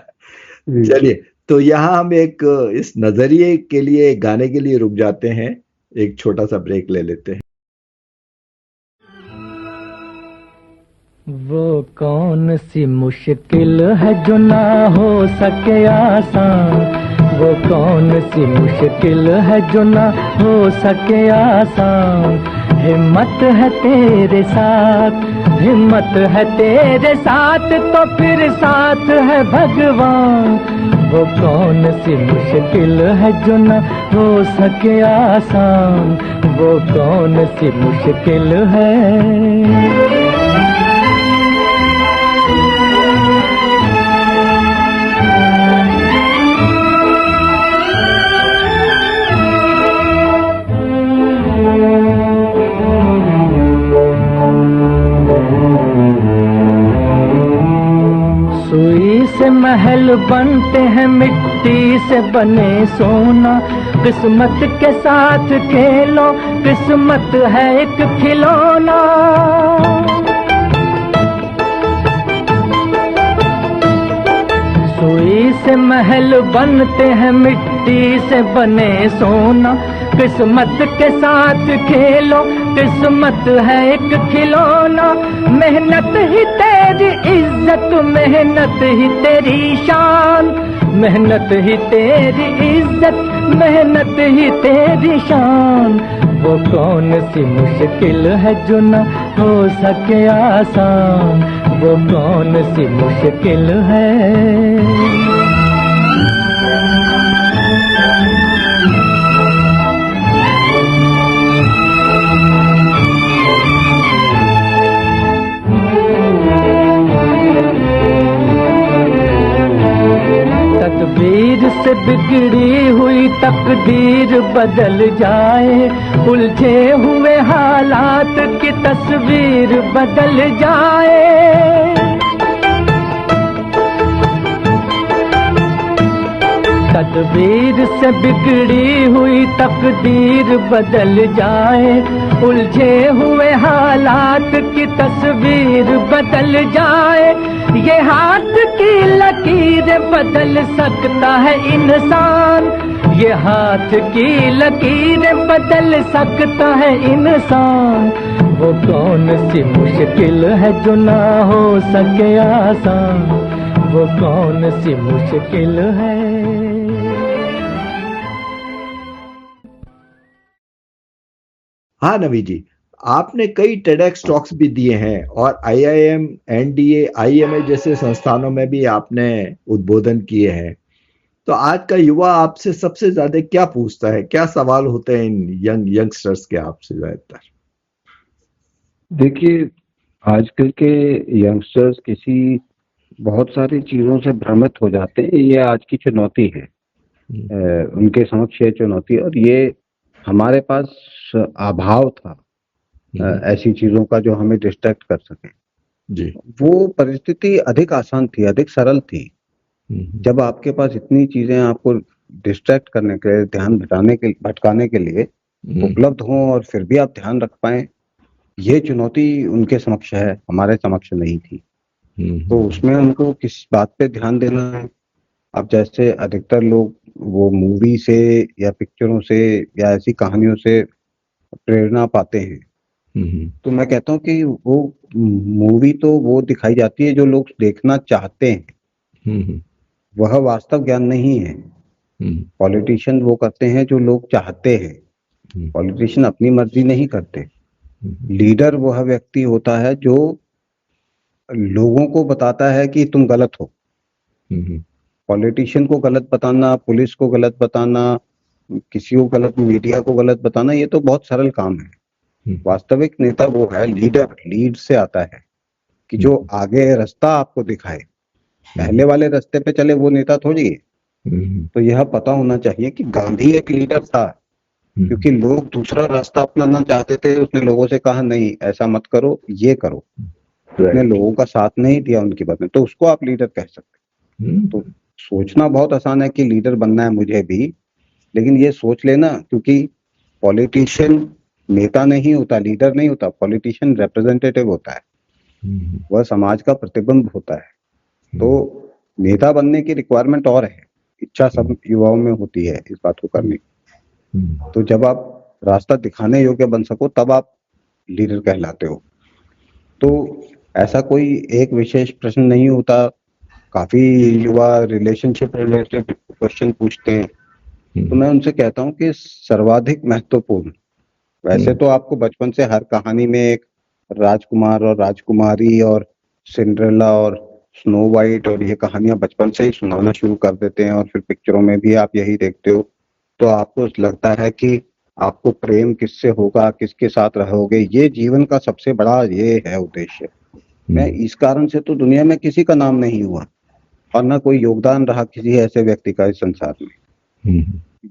जी। चलिए, तो यहाँ हम एक इस नजरिए के लिए गाने के लिए रुक जाते हैं, एक छोटा सा ब्रेक ले लेते हैं। वो कौन सी मुश्किल है जो ना हो सके आसान, वो कौन सी मुश्किल है जो ना हो सके आसान। हिम्मत है तेरे साथ, हिम्मत है तेरे साथ, तो फिर साथ है भगवान। वो कौन सी मुश्किल है जो ना हो सके आसान, वो कौन सी मुश्किल है। सुई से महल बनते हैं, मिट्टी से बने सोना। किस्मत के साथ खेलो, किस्मत है एक खिलौना। सुई से महल बनते हैं, मिट्टी से बने सोना। किस्मत के साथ खेलो, किस्मत है एक खिलौना। मेहनत ही तेरी इज्जत, मेहनत ही तेरी शान। मेहनत ही तेरी इज्जत, मेहनत ही तेरी शान। वो कौन सी मुश्किल है जो न हो सके आसान, वो कौन सी मुश्किल है। तकदीर से बिगड़ी हुई तकदीर बदल जाए, उलझे हुए हालात की तस्वीर बदल जाए। तकदीर से बिगड़ी हुई तकदीर बदल जाए, उलझे हुए हालात की तस्वीर बदल जाए। ये हाथ की लकीर बदल सकता है इंसान, ये हाथ की लकीर बदल सकता है इंसान। वो कौन सी मुश्किल है जो ना हो सके आसान, वो कौन सी मुश्किल है। हाँ नवी जी, आपने कई टेडेक्स टॉक्स भी दिए हैं और आईआईएम, एनडीए, आईएमए जैसे संस्थानों में भी आपने उद्बोधन किए हैं। तो आज का युवा आपसे सबसे ज्यादा क्या पूछता है, क्या सवाल होते हैं इन यंगस्टर्स के आपसे ज्यादातर? देखिए, आजकल के यंगस्टर्स बहुत सारी चीजों से भ्रमित हो जाते हैं। ये आज की चुनौती है, उनके समक्ष ये चुनौती है। और ये हमारे पास अभाव था ऐसी चीजों का जो हमें डिस्ट्रैक्ट कर सके जी। वो परिस्थिति अधिक आसान थी, अधिक सरल थी। जब आपके पास इतनी चीजें आपको डिस्ट्रैक्ट करने के लिए, ध्यान भटकाने के लिए उपलब्ध हों और फिर भी आप ध्यान रख पाए, ये चुनौती उनके समक्ष है, हमारे समक्ष नहीं थी। तो उसमें उनको किस बात पे ध्यान देना है। अब जैसे अधिकतर लोग वो मूवी से या पिक्चरों से या ऐसी कहानियों से प्रेरणा पाते हैं, तो मैं कहता हूँ कि वो मूवी तो वो दिखाई जाती है जो लोग देखना चाहते हैं, वह वास्तव ज्ञान नहीं है। पॉलिटिशियन वो करते हैं जो लोग चाहते हैं, पॉलिटिशियन अपनी मर्जी नहीं करते। लीडर वह व्यक्ति होता है जो लोगों को बताता है कि तुम गलत हो। पॉलिटिशियन को गलत बताना, पुलिस को गलत बताना, किसी को गलत, मीडिया को गलत बताना, ये तो बहुत सरल काम है। वास्तविक नेता वो है, लीड से आता है कि जो आगे रास्ता आपको दिखाए, पहले वाले रास्ते पे चले वो नेता थोड़ी है। तो यह पता होना चाहिए कि गांधी एक लीडर था, क्योंकि लोग दूसरा रास्ता अपनाना चाहते थे, उसने लोगों से कहा नहीं ऐसा मत करो, ये करो। उसने लोगों का साथ नहीं दिया उनकी बात में, तो उसको आप लीडर कह सकते। तो सोचना बहुत आसान है कि लीडर बनना है मुझे भी, लेकिन ये सोच लेना, क्योंकि पॉलिटिशियन नेता नहीं होता, लीडर नहीं होता, पॉलिटिशियन रिप्रेजेंटेटिव होता है, वह समाज का प्रतिबिंब होता है। तो नेता बनने की रिक्वायरमेंट और है, इच्छा सब युवाओं में होती है इस बात को करने की। तो जब आप रास्ता दिखाने योग्य बन सको तब आप लीडर कहलाते हो। तो ऐसा कोई एक विशेष प्रश्न नहीं होता। काफी युवा रिलेशनशिप रिलेटेड क्वेश्चन पूछते हैं, तो मैं उनसे कहता हूँ कि सर्वाधिक महत्वपूर्ण, वैसे तो आपको बचपन से हर कहानी में एक राजकुमार और राजकुमारी और सिंड्रेला और स्नो वाइट और ये कहानियां बचपन से ही सुनाना शुरू कर देते हैं, और फिर पिक्चरों में भी आप यही देखते हो। तो आपको लगता है कि आपको प्रेम किससे होगा, किसके साथ रहोगे, ये जीवन का सबसे बड़ा ये है उद्देश्य। मैं इस कारण से तो दुनिया में किसी का नाम नहीं हुआ और ना कोई योगदान रहा किसी ऐसे व्यक्ति का इस संसार में।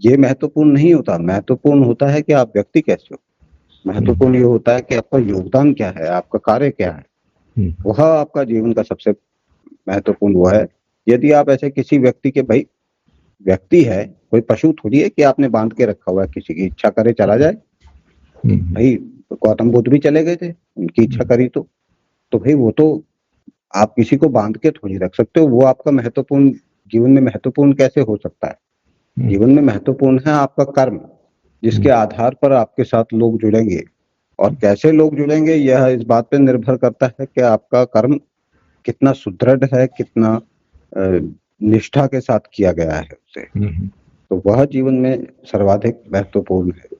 ये महत्वपूर्ण नहीं होता। महत्वपूर्ण होता है कि आप व्यक्ति कैसे हो। महत्वपूर्ण ये होता है कि आपका योगदान क्या है, आपका कार्य क्या है, वह आपका जीवन का सबसे महत्वपूर्ण वो है। यदि आप ऐसे किसी व्यक्ति के, भाई व्यक्ति है, कोई पशु थोड़ी है कि आपने बांध के रखा हुआ है, किसी की इच्छा करे चला जाए। भाई गौतम बुद्ध भी चले गए थे, उनकी इच्छा करी तो भाई वो तो आप किसी को बांध के थोड़ी रख सकते हो। वो आपका महत्वपूर्ण, जीवन में महत्वपूर्ण कैसे हो सकता है? जीवन में महत्वपूर्ण है आपका कर्म, जिसके आधार पर आपके साथ लोग जुड़ेंगे। और कैसे लोग जुड़ेंगे यह इस बात पे निर्भर करता है कि आपका कर्म कितना सुदृढ़ है, कितना निष्ठा के साथ किया गया है उससे। तो वह जीवन में सर्वाधिक महत्वपूर्ण है।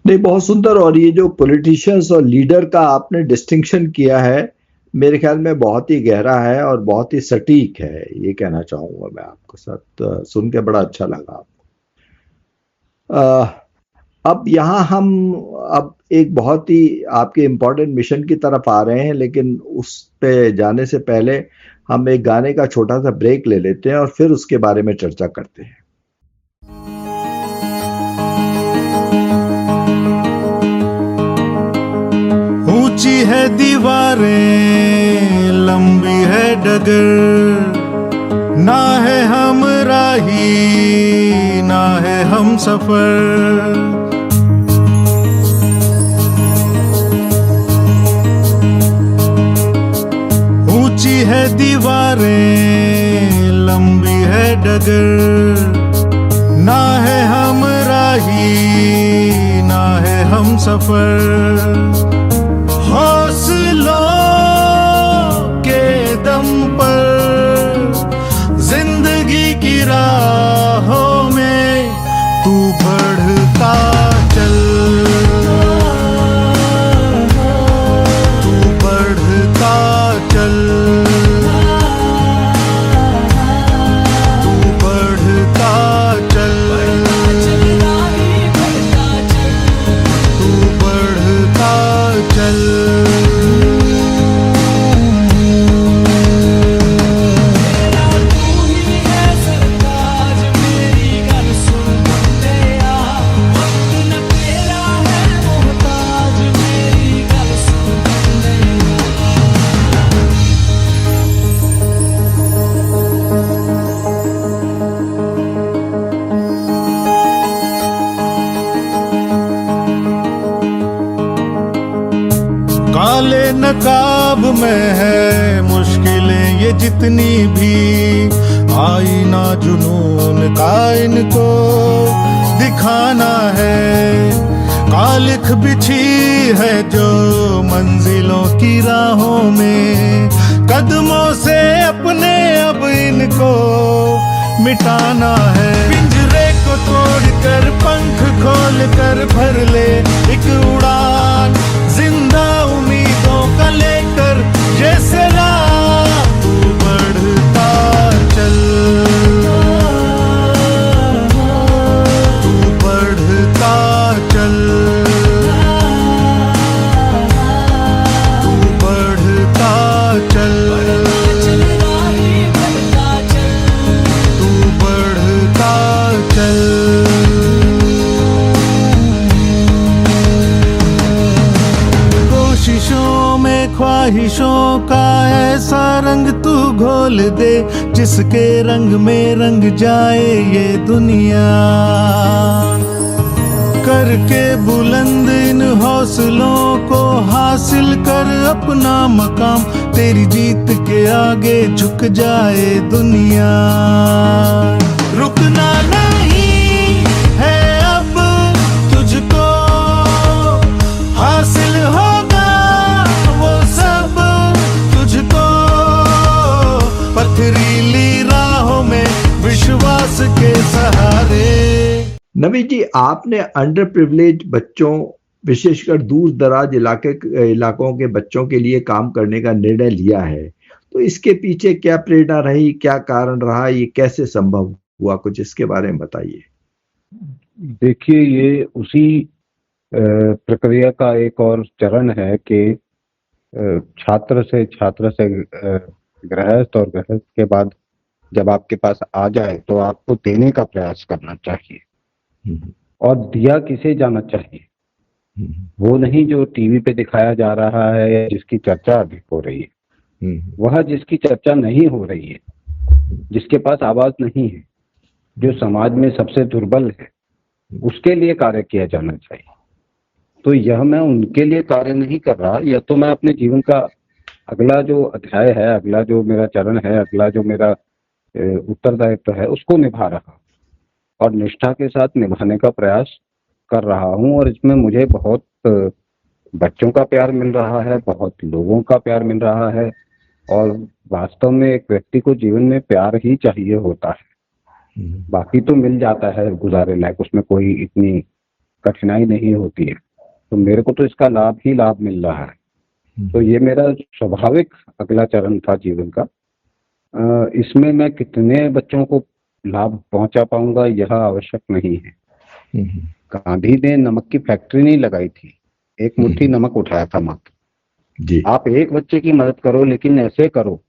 नहीं, बहुत सुंदर। और ये जो पॉलिटिशियंस और लीडर का आपने डिस्टिंक्शन किया है, मेरे ख्याल में बहुत ही गहरा है और बहुत ही सटीक है, ये कहना चाहूंगा मैं आपको। साथ सुन के बड़ा अच्छा लगा। अब यहाँ हम अब एक बहुत ही आपके इम्पोर्टेंट मिशन की तरफ आ रहे हैं, लेकिन उस पे जाने से पहले हम एक गाने का छोटा सा ब्रेक ले लेते हैं और फिर उसके बारे में चर्चा करते हैं। ऊंची है दीवारें, लंबी है डगर, ना है हम राही ना है हम सफर। ऊंची है दीवारें, लंबी है डगर, ना है हम राही ना है हम सफर। हौसलों के दम पर जिंदगी की राहों में तू बढ़ता चल, तू बढ़ता चल, तू बढ़ता चल, तू बढ़ता चल। काले नकाब में है मुश्किलें ये जितनी भी, आईना जुनून का इनको दिखाना है। कालिख बिछी है जो मंजिलों की राहों में, कदमों से अपने अब इनको मिटाना है। पिंजरे को तोड़कर पंख खोल कर भर ले एक उड़ान, जिंदा उम्मीदों का लेकर जैसे राह तू बढ़ता चल, तू बढ़ता चल, तू बढ़ता चल, तू बढ़ता चल। कोशिशों में ख्वाहिशों का ऐसा रंग तू घोल दे, जिसके रंग में रंग जाए ये दुनिया। करके बुलंद इन हौसलों को हासिल कर अपना मकाम, तेरी जीत के आगे झुक जाए दुनिया। रुकना नहीं है अब तुझको, हासिल होगा वो सब तुझको, पथरीली राहों में विश्वास के सहारे। नवीन जी, आपने अंडर प्रिविलेज बच्चों, विशेषकर दूर दराज इलाकों के बच्चों के लिए काम करने का निर्णय लिया है, तो इसके पीछे क्या प्रेरणा रही, क्या कारण रहा, ये कैसे संभव हुआ, कुछ इसके बारे में बताइए। देखिए, ये उसी प्रक्रिया का एक और चरण है कि छात्र से गृहस्थ, और गृहस्थ के बाद जब आपके पास आ जाए तो आपको देने का प्रयास करना चाहिए, और दिया किसे जाना चाहिए, वो नहीं जो टीवी पे दिखाया जा रहा है या जिसकी चर्चा अभी हो रही है, वह जिसकी चर्चा नहीं हो रही है, जिसके पास आवाज नहीं है, जो समाज में सबसे दुर्बल है, उसके लिए कार्य किया जाना चाहिए। तो यह मैं उनके लिए कार्य नहीं कर रहा, यह तो मैं अपने जीवन का अगला जो अध्याय है, अगला जो मेरा चरण है, अगला जो मेरा उत्तरदायित्व है, उसको निभा रहा और निष्ठा के साथ निभाने का प्रयास कर रहा हूँ। और इसमें मुझे बहुत बच्चों का प्यार मिल रहा है, बहुत लोगों का प्यार मिल रहा है, और वास्तव में एक व्यक्ति को जीवन में प्यार ही चाहिए होता है, बाकी तो मिल जाता है गुजारे लायक, उसमें कोई इतनी कठिनाई नहीं होती है। तो मेरे को तो इसका लाभ ही लाभ मिल रहा है, तो ये मेरा स्वाभाविक अगला चरण था जीवन का। इसमें मैं कितने बच्चों को लाभ पहुंचा पाऊंगा यह आवश्यक नहीं है। गांधी ने नमक की फैक्ट्री नहीं लगाई थी, एक मुट्ठी नमक उठाया था मात्र जी। आप एक बच्चे की मदद करो, लेकिन ऐसे करो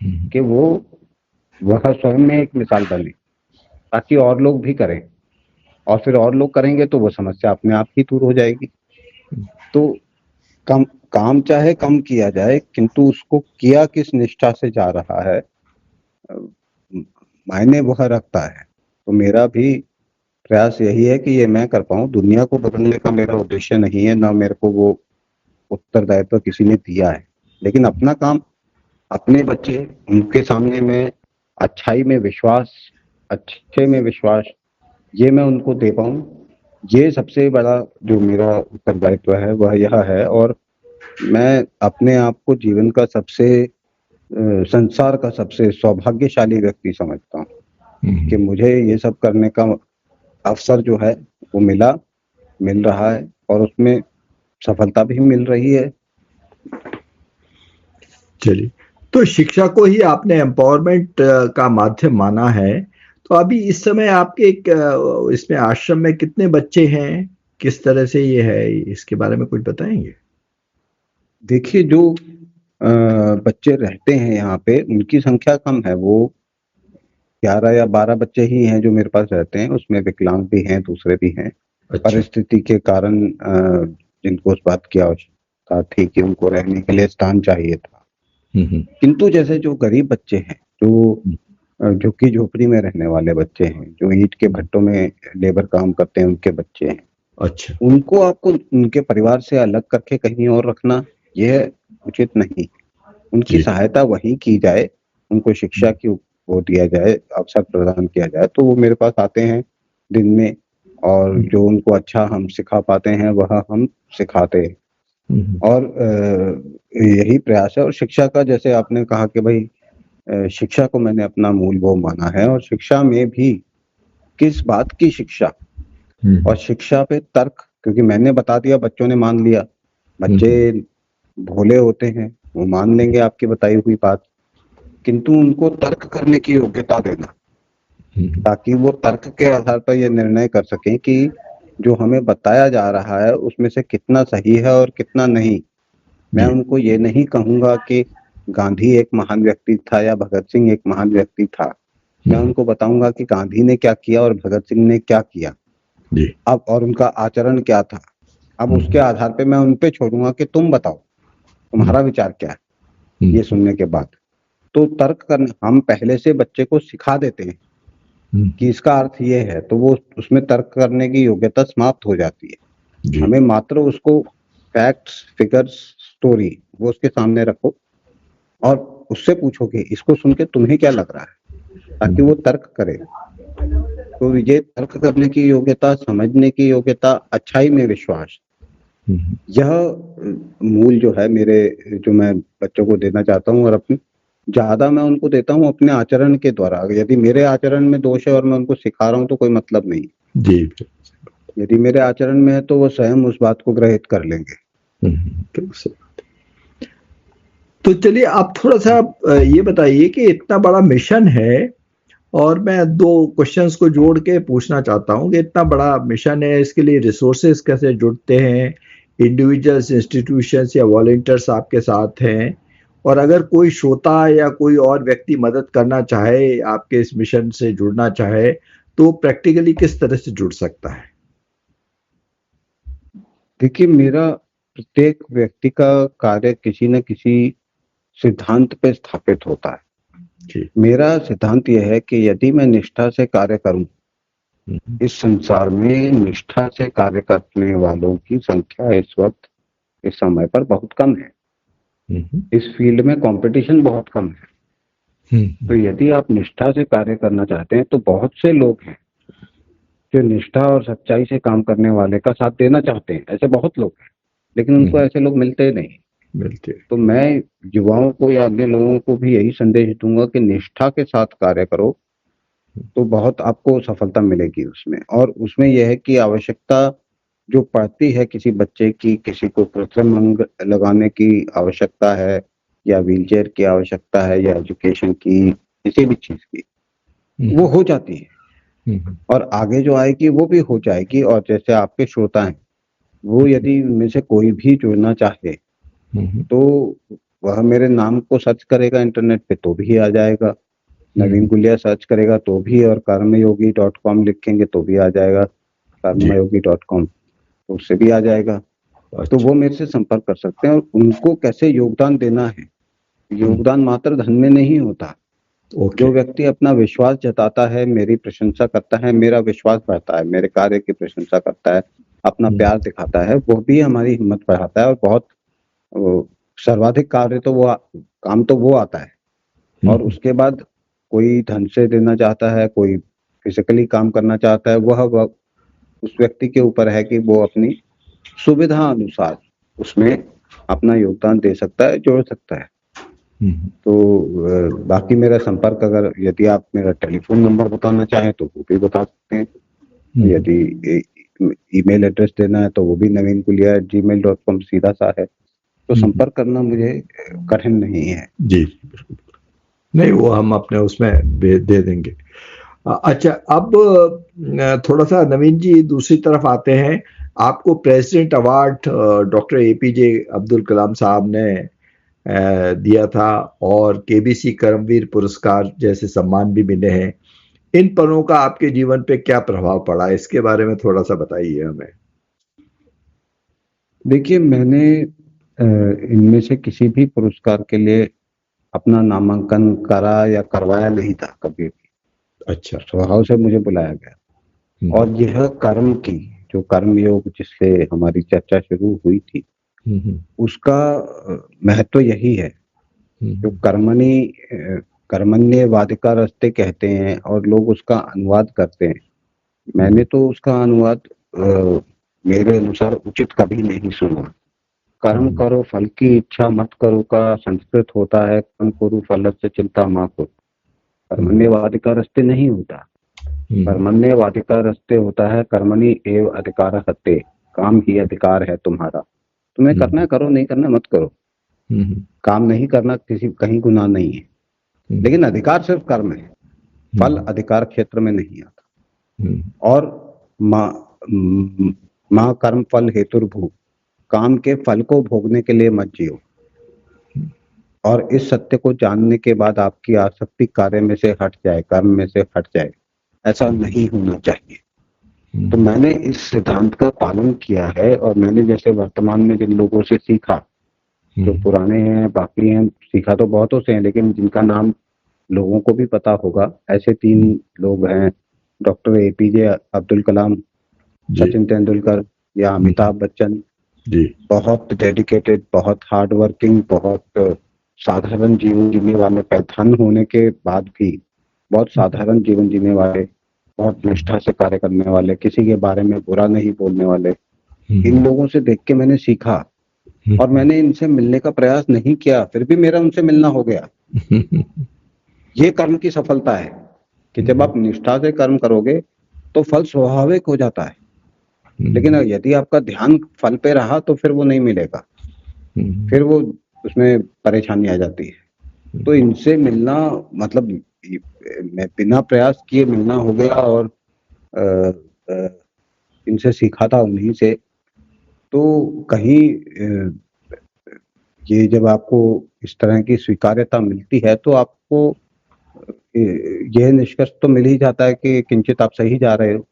कि वह स्वयं में एक मिसाल बने, ताकि और लोग भी करें, और फिर और लोग करेंगे तो वो समस्या अपने आप ही दूर हो जाएगी। तो काम चाहे कम किया जाए, किंतु उसको किया किस निष्ठा से जा रहा है, मायने वह रखता है। तो मेरा भी प्रयास यही है कि ये मैं कर पाऊं। दुनिया को बदलने का मेरा उद्देश्य नहीं है, ना मेरे को वो उत्तरदायित्व किसी ने दिया है, लेकिन अपना काम, अपने बच्चे, उनके सामने में अच्छाई में विश्वास, अच्छे में विश्वास, ये मैं उनको दे पाऊं, ये सबसे बड़ा जो मेरा उत्तरदायित्व है वह यह है। और मैं अपने आप को जीवन का संसार का सबसे सौभाग्यशाली व्यक्ति समझता हूँ कि मुझे ये सब करने का अवसर जो है वो मिल रहा है, और उसमें सफलता भी मिल रही है। चलिए, तो शिक्षा को ही आपने एम्पावरमेंट का माध्यम माना है, तो अभी इस समय आपके इसमें आश्रम में कितने बच्चे हैं, किस तरह से ये है, इसके बारे में कुछ बताएंगे? देखिए, जो बच्चे रहते हैं यहाँ पे उनकी संख्या कम है, वो 11 या 12 बच्चे ही हैं जो मेरे पास रहते हैं, उसमें विकलांग भी हैं, दूसरे भी हैं। अच्छा। परिस्थिति के कारण जिनको उस बात की आवश्यकता थी कि उनको रहने के लिए स्थान चाहिए था, किंतु जैसे जो गरीब बच्चे हैं, जो झुग्गी झोपड़ी में रहने वाले बच्चे हैं, जो ईंट के भट्टों में लेबर काम करते हैं, उनके बच्चे हैं, अच्छा, उनको आपको उनके परिवार से अलग करके कहीं और रखना यह उचित नहीं। उनकी सहायता वहीं की जाए, उनको शिक्षा की वो दिया जाए, अवसर प्रदान किया जाए, तो वो मेरे पास आते हैं दिन में, और जो उनको अच्छा हम सिखा पाते हैं वह हम सिखाते हैं। और यही प्रयास है। और शिक्षा का, जैसे आपने कहा कि भाई शिक्षा को मैंने अपना मूल वो माना है, और शिक्षा में भी किस बात की शिक्षा, और शिक्षा पे तर्क, क्योंकि मैंने बता दिया, बच्चों ने मान लिया, बच्चे भोले होते हैं, वो मान लेंगे आपकी बताई हुई बात, किंतु उनको तर्क करने की योग्यता देना, ताकि वो तर्क के आधार पर ये निर्णय कर सकें कि जो हमें बताया जा रहा है उसमें से कितना सही है और कितना नहीं। मैं उनको ये नहीं कहूंगा कि गांधी एक महान व्यक्ति था या भगत सिंह एक महान व्यक्ति था, मैं उनको बताऊंगा कि गांधी ने क्या किया और भगत सिंह ने क्या किया, अब और उनका आचरण क्या था। अब उसके आधार पे मैं उन पे छोड़ूंगा कि तुम बताओ तुम्हारा विचार क्या है। ये सुनने के बाद तो तर्क करना हम पहले से बच्चे को सिखा देते हैं कि इसका अर्थ ये है, तो वो उसमें तर्क करने की योग्यता समाप्त हो जाती है। जी। हमें मात्र उसको फैक्ट्स, फिगर्स, स्टोरी वो उसके सामने रखो और उससे पूछो कि इसको सुन के तुम्हें क्या लग रहा है, ताकि वो तर्क करे। तो ये तर्क करने की योग्यता, समझने की योग्यता, अच्छाई में विश्वास, यह मूल जो है मेरे, जो मैं बच्चों को देना चाहता हूँ। और अपनी ज्यादा मैं उनको देता हूँ अपने आचरण के द्वारा। यदि मेरे आचरण में दोष है और मैं उनको सिखा रहा हूँ तो कोई मतलब नहीं। जी। यदि मेरे आचरण में है तो वो स्वयं उस बात को ग्रहित कर लेंगे। बिल्कुल सही बात है। तो चलिए आप थोड़ा सा ये बताइए कि इतना बड़ा मिशन है, और मैं दो क्वेश्चंस को जोड़ के पूछना चाहता हूँ कि इतना बड़ा मिशन है, इसके लिए रिसोर्सेज कैसे जुड़ते हैं, इंडिविजुअल्स, इंस्टीट्यूशंस या वॉलंटियर्स आपके साथ हैं, और अगर कोई श्रोता या कोई और व्यक्ति मदद करना चाहे, आपके इस मिशन से जुड़ना चाहे, तो प्रैक्टिकली किस तरह से जुड़ सकता है? देखिए, मेरा प्रत्येक व्यक्ति का कार्य किसी न किसी सिद्धांत पे स्थापित होता है। जी। मेरा सिद्धांत यह है कि यदि मैं निष्ठा से कार्य करूं, इस संसार में निष्ठा से कार्य करने वालों की संख्या इस वक्त, इस समय पर बहुत कम है। इस फील्ड में कंपटीशन बहुत कम है। तो यदि आप निष्ठा से कार्य करना चाहते हैं तो बहुत से लोग हैं जो निष्ठा और सच्चाई से काम करने वाले का साथ देना चाहते हैं। ऐसे बहुत लोग हैं, लेकिन उनको ऐसे लोग मिलते नहीं। मिलते। तो मैं युवाओं को या अन्य लोगों को भी यही संदेश दूंगा कि निष्ठा के साथ कार्य करो, तो बहुत आपको सफलता मिलेगी उसमें। और उसमें यह है कि आवश्यकता जो पड़ती है किसी बच्चे की, किसी को कृत्रिम अंग लगाने की आवश्यकता है, या व्हीलचेयर की आवश्यकता है, या एजुकेशन की, किसी भी चीज की, वो हो जाती है। और आगे जो आएगी वो भी हो जाएगी। और जैसे आपके श्रोता हैं, वो यदि उनमें से कोई भी जुड़ना चाहे तो वह मेरे नाम को सर्च करेगा इंटरनेट पे तो भी आ जाएगा, नवीन गुलिया सर्च करेगा तो भी, और कर्मयोगी.com लिखेंगे तो भी आ जाएगा, कर्मयोगी.com, तो उससे भी आ जाएगा। तो वो मेरे से संपर्क कर सकते हैं। और उनको कैसे योगदान देना है, योगदान मात्र धन में नहीं होता। जो व्यक्ति अपना विश्वास जताता है, मेरी प्रशंसा करता है, मेरा विश्वास बढ़ता है, मेरे कार्य की प्रशंसा करता है, अपना प्यार दिखाता है, वो भी हमारी हिम्मत बढ़ाता है। और बहुत सर्वाधिक कार्य तो वो काम तो वो आता है। और उसके बाद कोई धन से देना चाहता है, कोई फिजिकली काम करना चाहता है, वह उस व्यक्ति के ऊपर है कि वो अपनी सुविधा अनुसार उसमें अपना योगदान दे सकता है, जोड़ सकता है। तो बाकी मेरा संपर्क, अगर यदि आप मेरा टेलीफोन नंबर बताना चाहें तो वो भी बता सकते हैं। यदि ईमेल एड्रेस देना है तो वो भी naveengulia@gmail.com सीधा सा है। तो संपर्क करना मुझे कठिन नहीं है। जी बिल्कुल। नहीं, वो हम अपने उसमें दे देंगे। अच्छा, अब थोड़ा सा नवीन जी दूसरी तरफ आते हैं। आपको president award doctor APJ Abdul Kalam sahab ने दिया था, और KBC कर्मवीर पुरस्कार जैसे सम्मान भी मिले हैं। इन पलों का आपके जीवन पे क्या प्रभाव पड़ा, इसके बारे में थोड़ा सा बताइए हमें। देखिए, मैंने इनमें से किसी भी पुरस्कार के लिए अपना नामांकन करा या करवाया नहीं था कभी भी। अच्छा। स्वभाव से मुझे बुलाया गया। और यह कर्म की, जो कर्मयोग जिससे हमारी चर्चा शुरू हुई थी, उसका महत्व यही है। जो कर्मण्येवाधिकारस्ते कहते हैं और लोग उसका अनुवाद करते हैं। मैंने तो उसका अनुवाद मेरे अनुसार उचित कभी नहीं सुना। कर्म करो फल की इच्छा मत करो का संस्कृत होता है, कर्म करो फल से चिंता मा करो। कर्मण्येवाधिकारस्ते नहीं होता, कर्मण्येवाधिकारस्ते होता है कर्मणि एव अधिकारस्ते। काम ही अधिकार है तुम्हारा, तुम्हें करना है करो, नहीं करना मत करो। काम नहीं करना कहीं गुनाह नहीं है, लेकिन अधिकार सिर्फ कर्म है, फल अधिकार क्षेत्र में नहीं आता। और माँ कर्म फल हेतुर्भू, काम के फल को भोगने के लिए मत जियो। और इस सत्य को जानने के बाद आपकी आसक्ति कार्य में से हट जाए, कर्म में से हट जाए, ऐसा नहीं होना चाहिए। तो मैंने इस सिद्धांत का पालन किया है। और मैंने जैसे वर्तमान में जिन लोगों से सीखा, जो पुराने हैं, बाकी हैं, सीखा तो बहुतों से हैं, लेकिन जिनका नाम लोगों को भी पता होगा, ऐसे 3 लोग हैं डॉक्टर APJ अब्दुल कलाम, जी सचिन तेंदुलकर या अमिताभ बच्चन जी बहुत डेडिकेटेड, बहुत हार्ड वर्किंग, बहुत साधारण जीवन जीने वाले, पैथान होने के बाद भी बहुत साधारण जीवन जीने वाले, बहुत निष्ठा से कार्य करने वाले, किसी के बारे में बुरा नहीं बोलने वाले, इन लोगों से देख के मैंने सीखा और मैंने इनसे मिलने का प्रयास नहीं किया, फिर भी मेरा उनसे मिलना हो गया। ये कर्म की सफलता है कि जब आप निष्ठा से कर्म करोगे तो फल स्वाभाविक हो जाता है, लेकिन यदि आपका ध्यान फल पे रहा तो फिर वो नहीं मिलेगा, फिर वो उसमें परेशानी आ जाती है। तो इनसे मिलना मतलब मैं बिना प्रयास किए मिलना हो गया और इनसे सीखा था उन्हीं से। तो कहीं ये जब आपको इस तरह की स्वीकार्यता मिलती है तो आपको यह निष्कर्ष तो मिल ही जाता है कि किंचित आप सही जा रहे हो,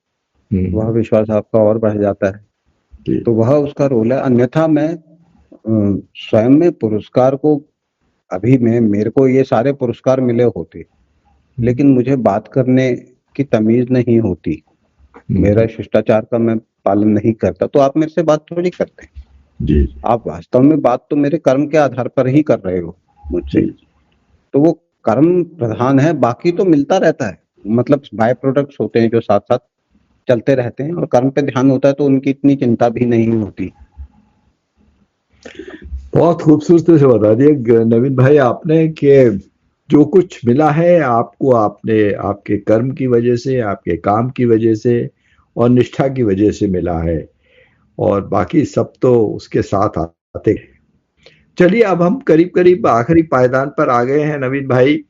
वह विश्वास आपका और बढ़ जाता है। तो वह उसका रोल है। अन्यथा मैं स्वयं में पुरस्कार को, अभी मेरे को ये सारे पुरस्कार मिले होते, लेकिन मुझे बात करने की तमीज नहीं होती, मेरा शिष्टाचार का मैं पालन नहीं करता, तो आप मेरे से बात थोड़ी करते हैं जी। आप वास्तव में बात तो मेरे कर्म के आधार पर ही कर रहे हो मुझसे। तो वो कर्म प्रधान है, बाकी तो मिलता रहता है, मतलब बाय प्रोडक्ट्स होते हैं जो साथ साथ चलते रहते हैं, और कर्म पे ध्यान होता है तो उनकी इतनी चिंता भी नहीं होती। बहुत खूबसूरती से बता दिया नवीन भाई आपने कि जो कुछ मिला है आपको, आपने आपके कर्म की वजह से, आपके काम की वजह से और निष्ठा की वजह से मिला है, और बाकी सब तो उसके साथ आते हैं। चलिए अब हम करीब करीब आखिरी पायदान पर आ गए हैं नवीन भाई,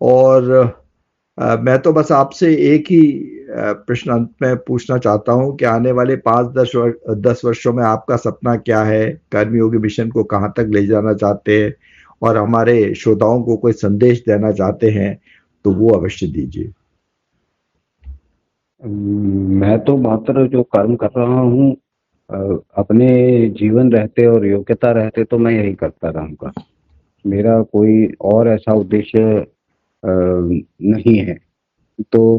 और मैं तो बस आपसे एक ही प्रश्न अंत में पूछना चाहता हूं कि आने वाले 5-10 वर्षों में आपका सपना क्या है, कर्मयोगी मिशन को कहां तक ले जाना चाहते हैं, और हमारे श्रोताओं को कोई संदेश देना चाहते हैं तो वो अवश्य दीजिए। मैं तो मात्र जो कर्म कर रहा हूँ अपने जीवन रहते और योग्यता रहते तो मैं यही करता रहूंगा। मेरा कोई और ऐसा उद्देश्य नहीं है तो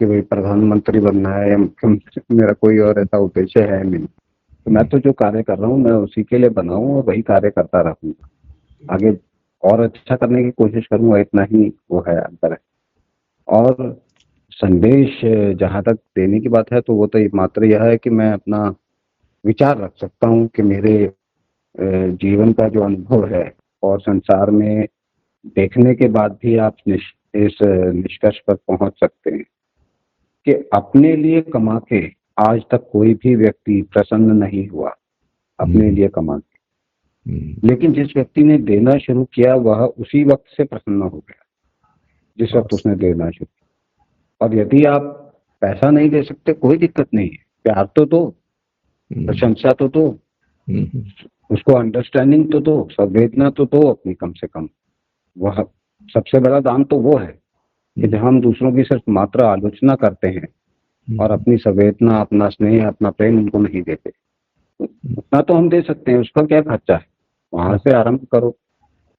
कि भाई प्रधानमंत्री बनना है या मुख्यमंत्री, मेरा कोई और ऐसा उद्देश्य है नहीं। तो मैं तो जो कार्य कर रहा हूँ मैं उसी के लिए बना हूँ और वही कार्य करता रहूंगा। आगे और अच्छा करने की कोशिश करूंगा, इतना ही वो है अंतर है। और संदेश जहाँ तक देने की बात है तो वो तो मात्र यह है कि मैं अपना विचार रख सकता हूँ कि मेरे जीवन का जो अनुभव है और संसार में देखने के बाद भी आप इस निष्कर्ष पर पहुंच सकते हैं कि अपने लिए कमा के आज तक कोई भी व्यक्ति प्रसन्न नहीं हुआ अपने लिए कमा के, लेकिन जिस व्यक्ति ने देना शुरू किया वह उसी वक्त से प्रसन्न हो गया जिस वक्त उसने देना शुरू किया। और यदि आप पैसा नहीं दे सकते कोई दिक्कत नहीं है, प्यार तो दो, प्रशंसा तो दो, उसको अंडरस्टैंडिंग तो दो, संवेदना तो दो अपनी कम से कम। वह सबसे बड़ा दान तो वो है कि जहां हम दूसरों की सिर्फ मात्र आलोचना करते हैं और अपनी संवेदना, अपना स्नेह, अपना प्रेम उनको नहीं देते। उतना तो हम दे सकते हैं, उसका क्या खर्चा है, वहां से आरंभ करो।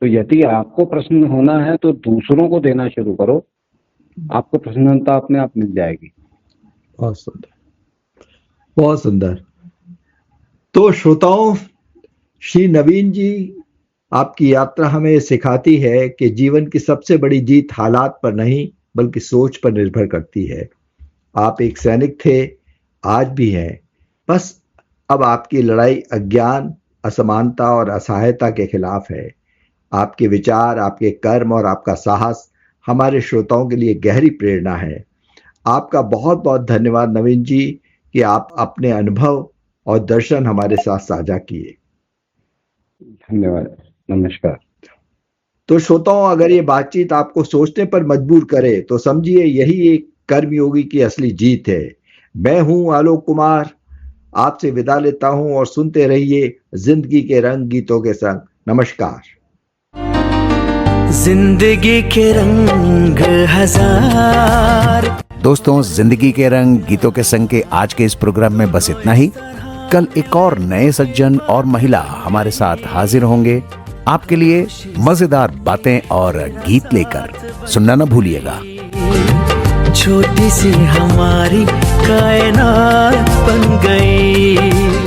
तो यदि आपको प्रसन्न होना है तो दूसरों को देना शुरू करो, आपको प्रसन्नता अपने आप मिल जाएगी। बहुत सुंदर, बहुत सुंदर। तो श्रोताओं, श्री नवीन जी, आपकी यात्रा हमें सिखाती है कि जीवन की सबसे बड़ी जीत हालात पर नहीं बल्कि सोच पर निर्भर करती है। आप एक सैनिक थे, आज भी हैं, बस अब आपकी लड़ाई अज्ञान, असमानता और असहायता के खिलाफ है। आपके विचार, आपके कर्म और आपका साहस हमारे श्रोताओं के लिए गहरी प्रेरणा है। आपका बहुत बहुत धन्यवाद नवीन जी कि आप अपने अनुभव और दर्शन हमारे साथ साझा किए। धन्यवाद, नमस्कार। तो श्रोताओं, अगर ये बातचीत आपको सोचने पर मजबूर करे तो समझिए यही एक कर्मयोगी की असली जीत है। मैं हूं आलोक कुमार, आपसे विदा लेता हूं और सुनते रहिए जिंदगी के रंग गीतों के संग। नमस्कार। जिंदगी के रंग हजार। दोस्तों, जिंदगी के रंग गीतों के संग के आज के इस प्रोग्राम में बस इतना ही। कल एक और नए सज्जन और महिला हमारे साथ हाजिर होंगे आपके लिए मजेदार बातें और गीत लेकर। सुनना न भूलिएगा। छोटी सी हमारी कायनात बन गई।